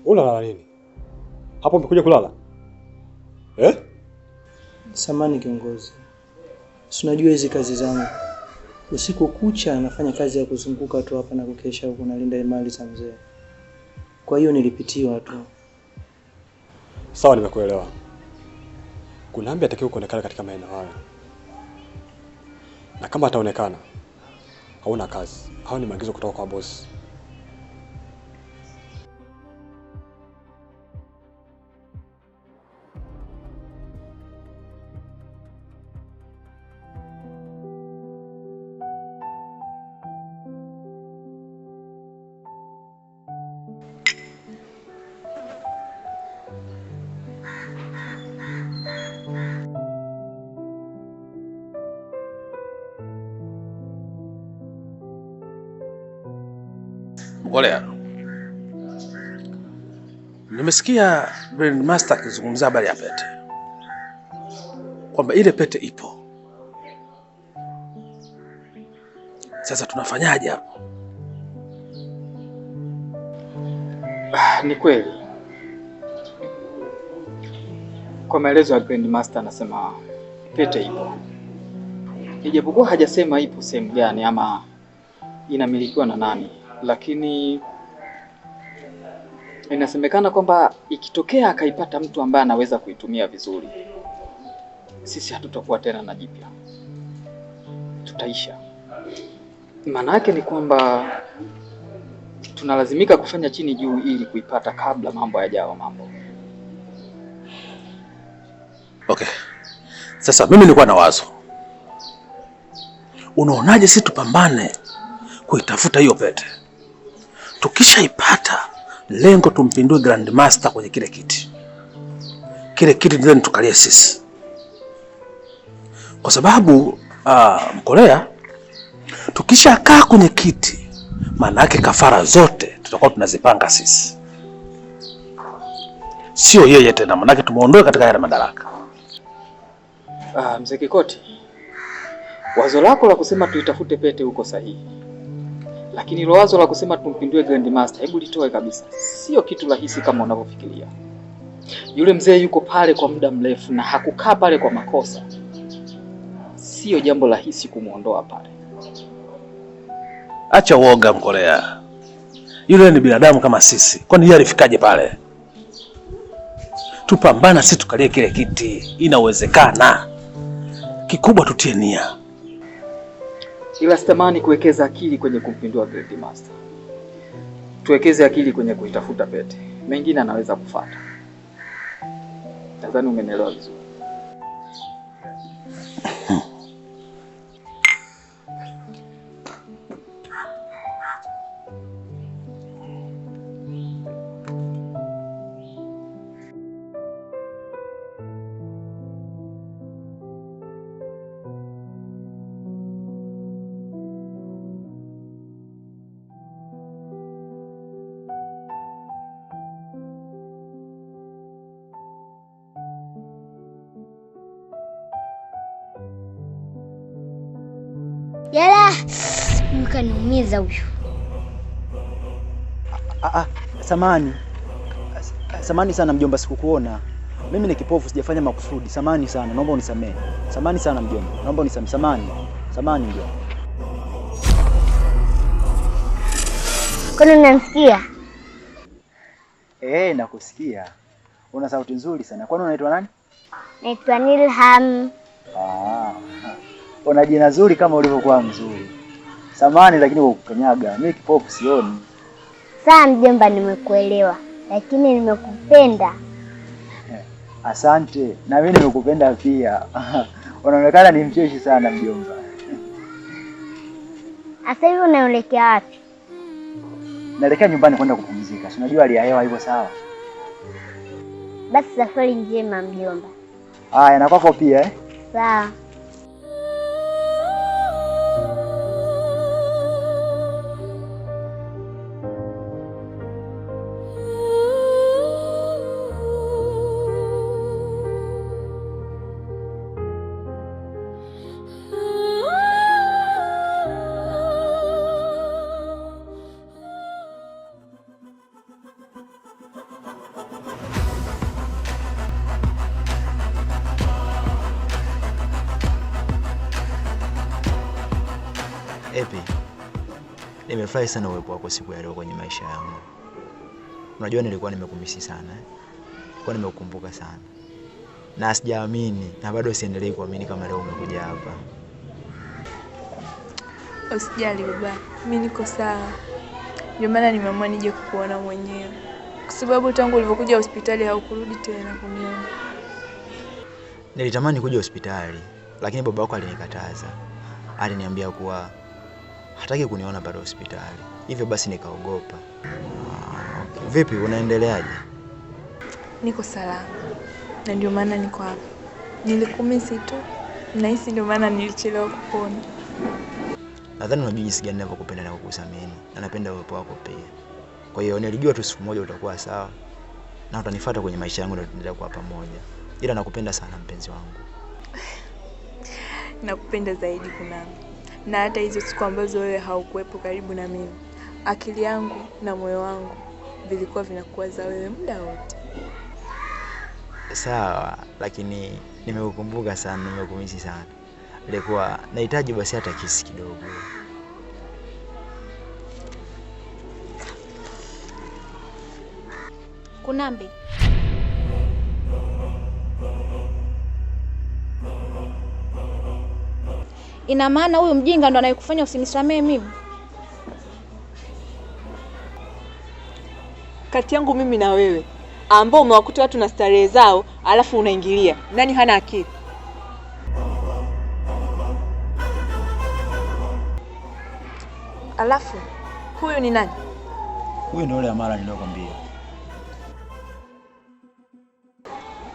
Unalala nini? Hapo umekuja kulala? Samani kiongozi. Si unajua hizi kazi zangu. Usiku kucha nafanya kazi ya kuzunguka tu hapa na kukesha huko nalinda mali za mzee. Kwa hiyo nilipitiwa tu. Sawa, nimekuelewa. Kunambi atakiwa kuonekana katika maeneo hayo. Na kama ataonekana, hauna kazi. Hao ni maagizo kutoka kwa boss. Mkolea, nimesikia Grandmaster akizungumzia habari ya pete, kwamba ile pete ipo. Sasa tunafanyaje hapo? Ni kweli, kwa maelezo ya Grandmaster anasema pete ipo, ijapokuwa hajasema ipo sehemu gani ama inamilikiwa na nani, lakini inasemekana kwamba ikitokea akaipata mtu ambaye anaweza kuitumia vizuri, sisi hatutakuwa tena na jipya, tutaisha. Maana yake ni kwamba tunalazimika kufanya chini juu ili kuipata kabla mambo hayajawa mambo. Okay. Sasa mimi nilikuwa na wazo. Unaonaje sisi tupambane kuitafuta hiyo pete? Tukishaipata, lengo tumpindue Grandmaster kwenye kile kiti. Kile kiti ndio tukalie sisi. Kwa sababu Mkolea, tukishakaa kwenye kiti, maana yake kafara zote tutakuwa tunazipanga sisi. Sio yeye tena, maana yake tumuondoe katika yale madaraka. Mzee Kikoti, wazo lako la kusema tuitafute pete huko sahihi. Lakini ile wazo la kusema tumpindue Grandmaster, hebu litoe kabisa. Sio kitu rahisi kama unavyofikiria. Yule mzee yuko pale kwa muda mrefu na hakukaa pale kwa makosa. Sio jambo rahisi kumuondoa pale. Acha uoga Mkorea. Yule ni binadamu kama sisi. Kwani yeye alifikaje pale? Tupambana sisi tukalie kile kiti. Inawezekana. Kikubwa tutie nia. Ila sitamani kuwekeza akili kwenye kumpindua Great Master. Tuwekeze akili kwenye kuitafuta pete. Mengine anaweza kufuata. Nadhani umenielewa vizuri. Yala, mkaniumiza huyu. Samani sana mjomba, sikukuona. Mimi ni kipofu, sijafanya makusudi. Samani sana, naomba unisamehe. Samani sana mjomba, naomba unisamehe. Samani mjomba. Kwani unanisikia? Nakusikia. Una sauti nzuri sana. Kwani unaitwa nani? Naitwa Nilham. Una jina zuri kama ulivyokuwa mzuri. Samani lakini kwa kukanyaga. Mimi kipofu sioni. Sawa mjomba, nimekuelewa. Lakini nimekupenda. Asante. Na mimi nimekupenda pia. Unaonekana ni mcheshi sana mjomba. Sasa hivi unaelekea wapi? Naelekea nyumbani kwenda kupumzika. Si unajua hali ya hewa iko sawa. Basi safari njema mjomba. Haya, na kwako pia Sawa. Epi, nimefurahi sana uwepo wako siku ya leo kwenye maisha yangu. Unajua nilikuwa nimekumisi sana. Nilikuwa nimekukumbuka sana. Na sijaamini na bado siendelee kuamini kama leo umekuja hapa. Usijali baba, mimi niko sawa. Ndio maana nimeamua nije kukuona mwenyewe. Kwa sababu tangu ulivyokuja hospitali haukurudi tena kuniona. Nilitamani kuja hospitali, lakini baba wako alinikataza. Aliniambia kuwa hataki kuniona pale hospitali. Hivyo basi nikaogopa. Okay. Vipi, unaendeleaje? Niko salama. Na ndio maana niko hapa. Nilikumisi tu. Nahisi ndio maana nilichelewa kukuona. Nadhani unajua jinsi gani ninavyokupenda na kukusamini. Na napenda uwepo wako pia. Kwa hiyo nilijua tu siku moja utakuwa sawa. Na utanifuata kwenye maisha yangu na tutaendelea kuwa pamoja. Ila nakupenda sana mpenzi wangu. Nakupenda zaidi kunami. Na hata hizo siku ambazo wewe haukuwepo karibu na mimi, akili yangu na moyo wangu vilikuwa vinakuwa za wewe muda wote. Sawa, lakini nimekukumbuka sana, nimekumisi sana. Ilikuwa nahitaji basi hata kisi kidogo. Kunambi. Ina maana huyu mjinga ndo anayekufanya usinisamee mimi? Kati yangu mimi na wewe ambao umewakuta watu na starehe zao alafu unaingilia. Nani hana akili? Alafu huyu ni nani? Huyu ni yule Amara niliyokuambia.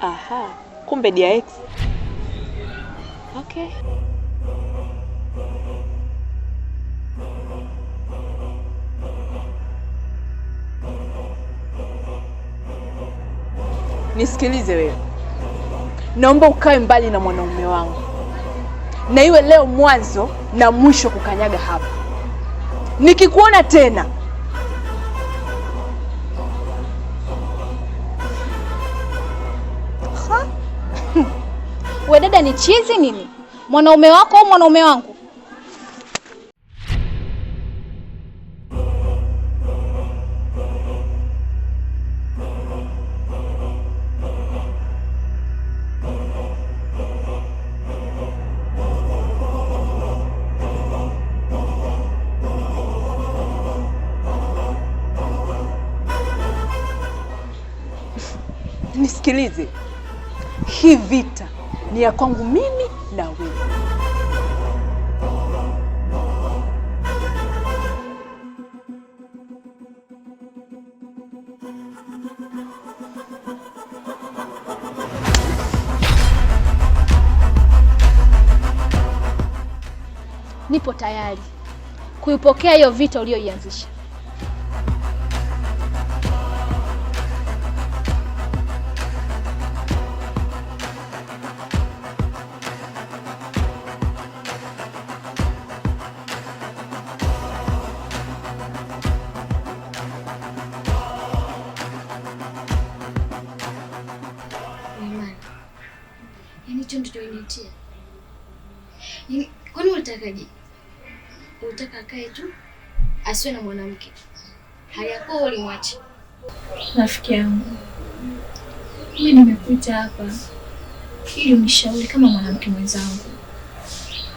Aha, kumbe DX. Okay. Nisikilize wewe. Naomba ukae mbali na mwanaume wangu. Na iwe leo mwanzo na mwisho kukanyaga hapa. Nikikuona tena We dada ni chizi nini? Mwanaume wako au mwanaume wangu? Nisikilize. Hii vita ni ya kwangu mimi na wewe. Nipo tayari kuipokea hiyo vita uliyoianzisha. Unitia. Kwani unatakaje? Unataka akae tu asiwe na mwanamke? Hayako ulimwache. Rafiki yangu, mimi nimekuita hapa ili unishauri kama mwanamke mwenzangu.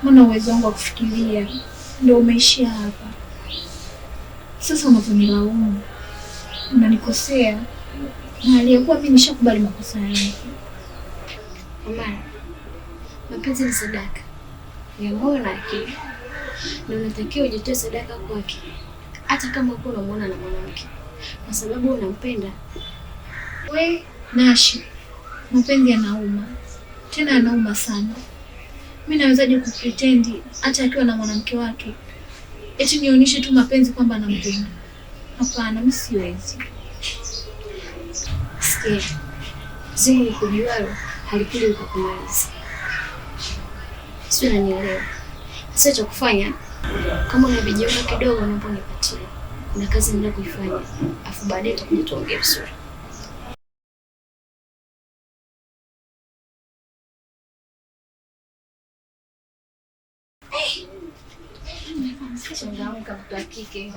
Maana uwezo wangu wa kufikiria ndio umeishia hapa. Sasa unaponilaumu, unanikosea na aliyekuwa mimi nishakubali makosa yangu. Mama, mapenzi ni sadaka ya moyo na akili, na unatakiwa ujitoe sadaka kwake, hata kama uko unamuona na mwanamke, kwa sababu unampenda. We Nashi, mapenzi yanauma, tena yanauma sana. Mimi nawezaje kupretendi hata akiwa na mwanamke wake eti nionyeshe tu mapenzi kwamba nampenda? Hapana, mimi siwezi. Sikia, zingu nikujualo halikuja ukakumaliza. Sio, unanielewa? Sasa cha kufanya, kama una vijiunga kidogo naomba unipatie. Kuna kazi nenda kuifanya. Afu baadaye tutakuja tuongee vizuri. Changamka mtoto wa kike.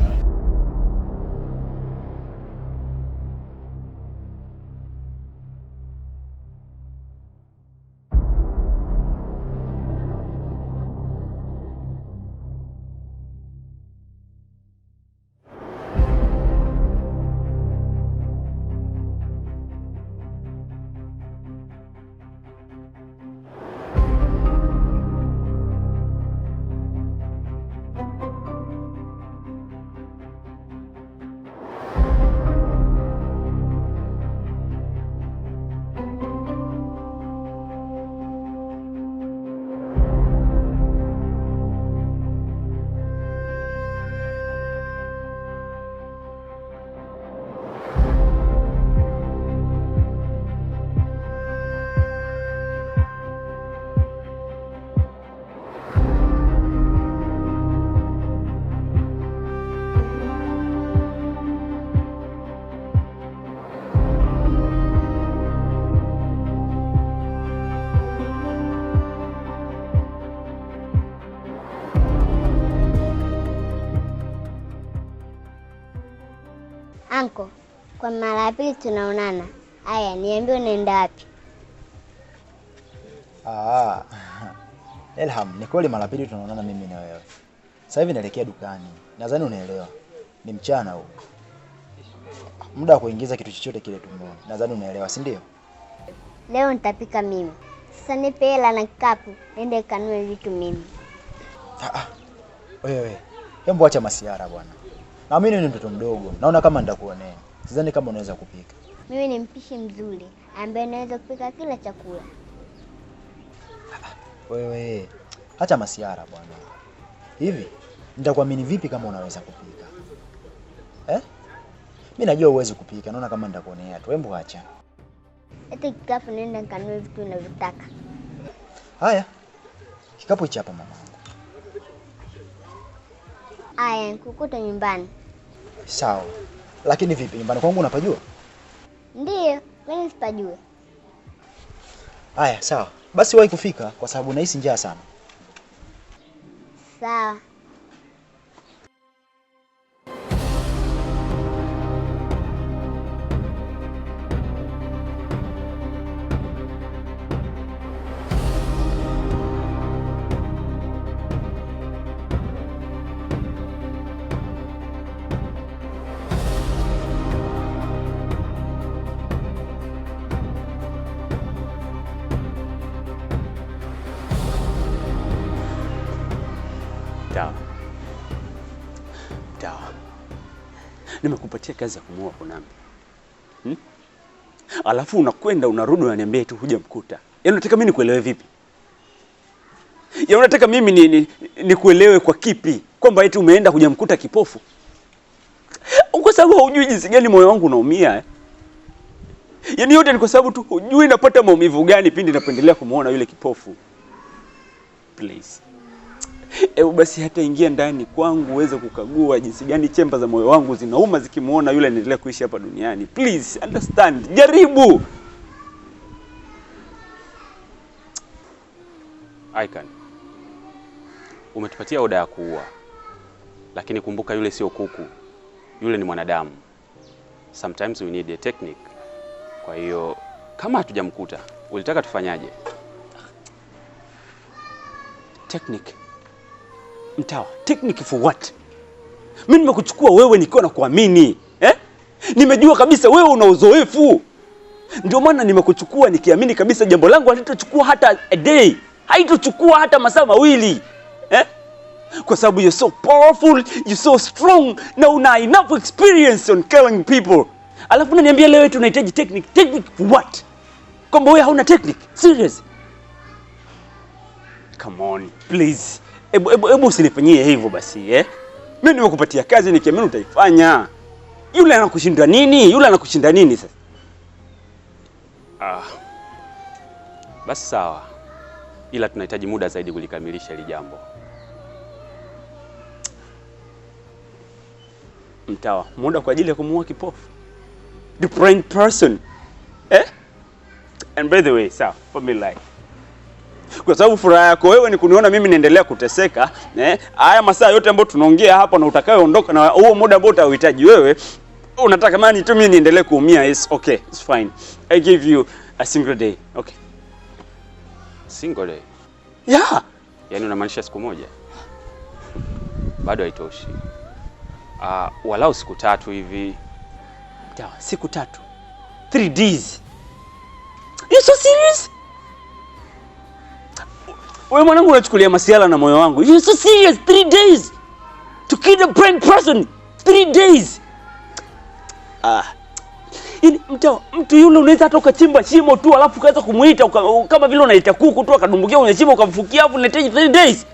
Anko, kwa mara ya pili tunaonana. Haya, niambie unaenda wapi? Elham, ni kweli mara pili tunaonana mimi na wewe. Sasa hivi naelekea dukani. Nadhani unaelewa. Ni mchana huu. Muda wa kuingiza kitu chochote kile tumboni. Nadhani unaelewa, si ndio? Leo nitapika mimi. Sasa nipe hela na kikapu, nende kanunue vitu mimi. Wewe, hebu acha masiara bwana. Na mimi ni mtoto mdogo. Naona kama nitakuonea. Sidhani kama unaweza kupika. Mimi ni mpishi mzuri ambaye naweza kupika kila chakula. Wewe, acha masiara bwana. Hivi, nitakuamini vipi kama unaweza kupika? Mimi najua uwezi kupika. Naona kama nitakuonea tu. Hebu acha. Eti kikapu nenda kanunue vitu unavyotaka. Haya. Kikapu hichi hapa mama. Aya, nikukuta nyumbani. Sawa. Lakini vipi, nyumbani kwangu unapajua? Ndiyo, kwani sipajue. Haya, sawa. basi wahi kufika kwa sababu nahisi njaa sana. Sawa. Dawa. Nimekupatia kazi ya kumuoa Kunambi. Alafu unakwenda unarudi unaniambia eti hujamkuta. Yaani unataka mimi nikuelewe vipi? Yaani unataka mimi nikuelewe kwa kipi? Kwamba eti umeenda hujamkuta kipofu? Kwa sababu hujui jinsi gani moyo wangu unaumia. Yaani yote ni kwa sababu tu hujui napata maumivu gani pindi napendelea kumuona yule kipofu. Please. Basi hata ingia ndani kwangu uweze kukagua jinsi gani chemba za moyo wangu zinauma zikimuona yule anaendelea kuishi hapa duniani. Please understand. Jaribu. Icon. Umetupatia oda ya kuua. Lakini kumbuka yule sio kuku. Yule ni mwanadamu. Sometimes we need a technique. Kwa hiyo kama hatujamkuta, ulitaka tufanyaje? Technique. Mtawa, technique for what? Mimi nimekuchukua wewe nikiwa na kuamini, Nimejua kabisa wewe una uzoefu. Ndio maana nimekuchukua nikiamini kabisa jambo langu halitochukua hata a day. Haitochukua hata masaa mawili. Kwa sababu you're so powerful, you're so strong, na una enough experience on killing people. Alafu unaniambia leo tunahitaji technique. Technique for what? Kwamba wewe hauna technique? Serious? Come on, please. Ebu usinifanyie hivyo basi, Mimi nimekupatia kazi nikiamini utaifanya. Yule anakushinda nini? Yule anakushinda nini sasa? Basi sawa. Ila tunahitaji muda zaidi kulikamilisha hili jambo. Mtawa, muda kwa ajili ya kumuua kipofu? The brain person. And by the way, sawa, for me like. Kwa sababu furaha yako wewe ni kuniona mimi naendelea kuteseka, haya masaa yote ambayo tunaongea hapa na utakayoondoka na huo muda ambao utahitaji wewe, unataka mani tu mimi niendelee kuumia. It's okay, it's fine. I give you a single day. Okay. Single day? Yeah. Yaani unamaanisha siku moja? Bado haitoshi. Walau siku 3 hivi. Sawa, siku 3. 3 days. You so serious? Wewe mwanangu unachukulia masiala na moyo wangu. You so serious? 3 days to kill a brain person? 3 days? Yaani mtu yule unaweza hata ukachimba shimo tu alafu kaanza kumuita kama vile unaita kuku tu akadumbukia kwenye shimo ukamfukia hapo unahitaji 3 days?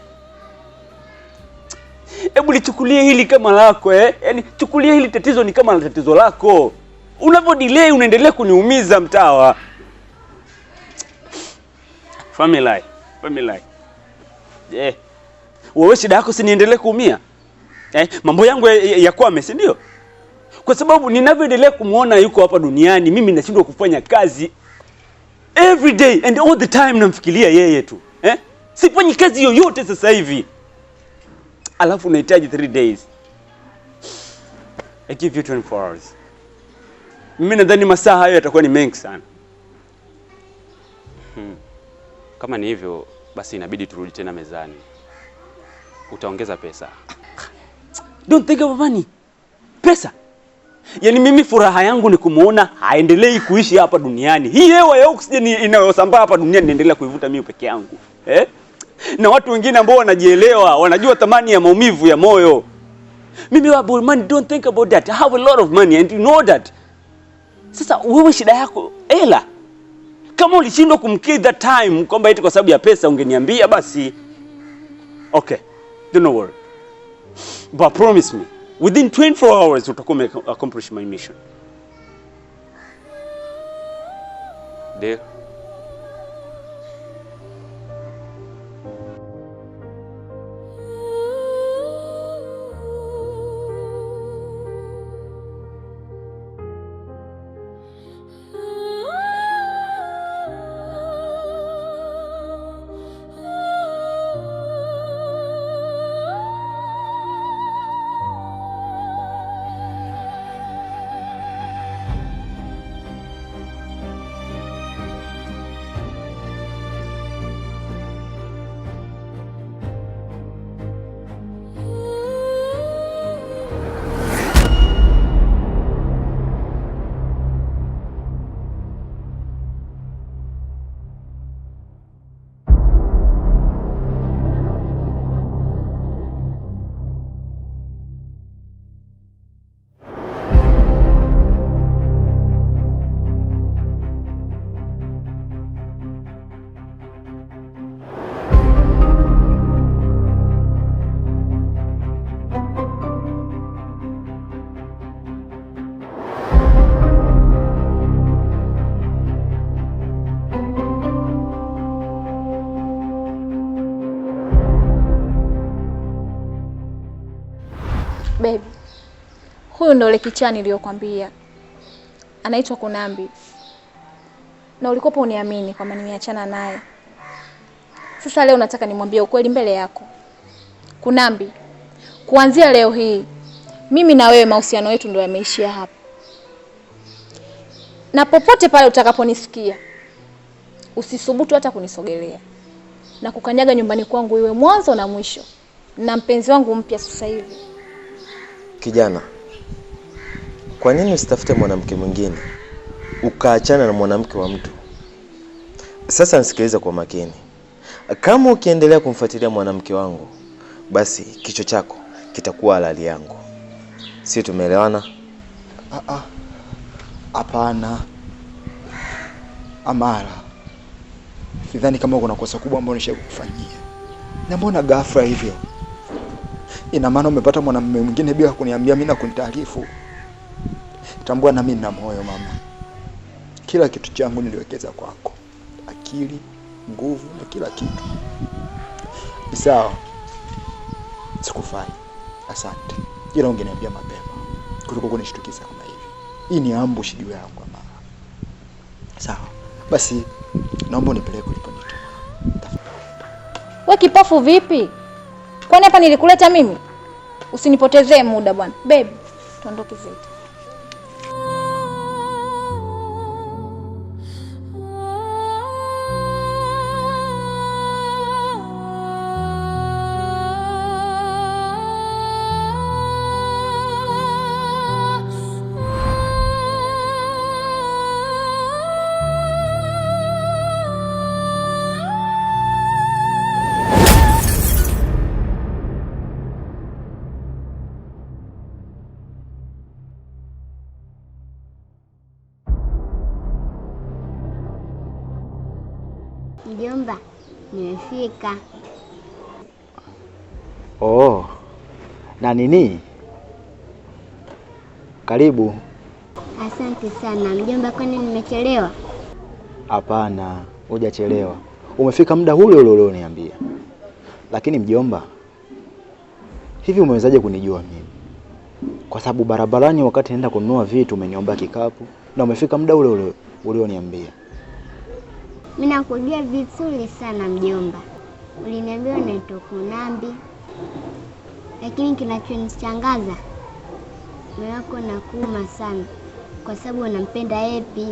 Hebu lichukulie hili kama lako, Yaani chukulia hili tatizo ni kama tatizo lako. Unapo delay unaendelea kuniumiza Mtawa. Family. Wewe shida yako si niendelee kuumia? Mambo yangu yakwame, si ndio? Kwa sababu ninavyoendelea kumuona yuko hapa duniani, mimi nashindwa kufanya kazi every day and all the time namfikiria yeye tu. Sifanyi kazi yoyote sasa hivi. Alafu unahitaji 3 days. I give you 24 hours. Mimi nadhani masaa hayo yatakuwa ni mengi sana. Kama ni hivyo, basi inabidi turudi tena mezani. Utaongeza pesa. Don't think of money. Pesa. Yaani mimi furaha yangu ni kumuona haendelei kuishi hapa duniani. Hii hewa ya oxygen inayosambaa hapa duniani naendelea kuivuta mimi peke yangu. Na watu wengine ambao wanajielewa, wanajua thamani ya maumivu ya moyo. Mimi about money, don't think about that. I have a lot of money and you know that. Sasa wewe shida yako hela. Kama ulishindwa kumkill that time kwamba eti kwa sababu ya pesa ungeniambia basi. Okay. Don't worry. But promise me, within 24 hours utakuwa accomplish my mission. Deal? Huyu ndo ule kichaa niliyokuambia. Anaitwa Kunambi. Na ulikopo uniamini kwamba nimeachana naye. Sasa leo nataka nimwambie ukweli mbele yako. Kunambi, kuanzia leo hii mimi na wewe mahusiano yetu ndio yameishia hapa. Na popote pale utakaponisikia, usisubutu hata kunisogelea. Na kukanyaga nyumbani kwangu iwe mwanzo na mwisho. Na mpenzi wangu mpya sasa hivi. Kijana, kwa nini usitafute mwanamke mwingine ukaachana na mwanamke wa mtu? Sasa nisikilize kwa makini. Kama ukiendelea kumfuatilia mwanamke wangu, basi kichwa chako kitakuwa halali yangu. Si tumeelewana? Hapana. Amara, sidhani kama kuna kosa kubwa ambalo nishakufanyia. Na mbona ghafla hivyo? Ina maana umepata mwanamume mwingine bila kuniambia mimi na kunitaarifu? Tambua na mimi nina moyo mama. Kila kitu changu niliwekeza kwako. Akili, nguvu na kila kitu. Sawa. Sikufai. Asante. Ila ungeniambia mapema kuliko kunishtukiza kama hivi. Hii ni ambush juu yangu mama. Sawa. Basi naomba unipeleke uliponitoa. Wewe kipofu vipi? Kwani hapa nilikuleta mimi? Usinipotezee muda bwana. Babe, tuondoke zetu. Mjomba, nimefika. Oh. Na nini? Karibu. Asante sana. Mjomba, kwani nimechelewa? Hapana, hujachelewa. Umefika muda ule ule ulioniambia. Lakini mjomba, hivi umewezaje kunijua mimi? Kwa sababu barabarani wakati naenda kununua vitu umeniomba kikapu na umefika muda ule ule ulioniambia. Mimi nakujua vizuri sana mjomba. Uliniambia unaitwa Kunambi. Lakini kinachonishangaza, moyo wako unakuuma sana kwa sababu unampenda Epi.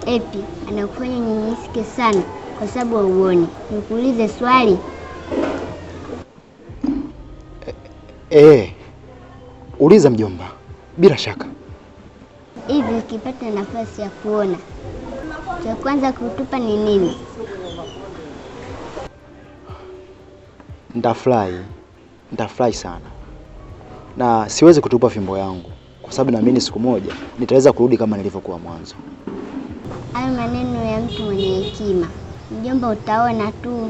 Epi anakufanya nyenyesike sana kwa sababu hauoni. Nikuulize swali. Uliza mjomba. Bila shaka. Hivi ukipata nafasi ya kuona, cha kwanza kutupa ni nini? Nitafurahi sana. Na siwezi kutupa fimbo yangu kwa sababu naamini siku moja nitaweza kurudi kama nilivyokuwa mwanzo. Hayo maneno ya mtu mwenye hekima. Mjomba, utaona tu.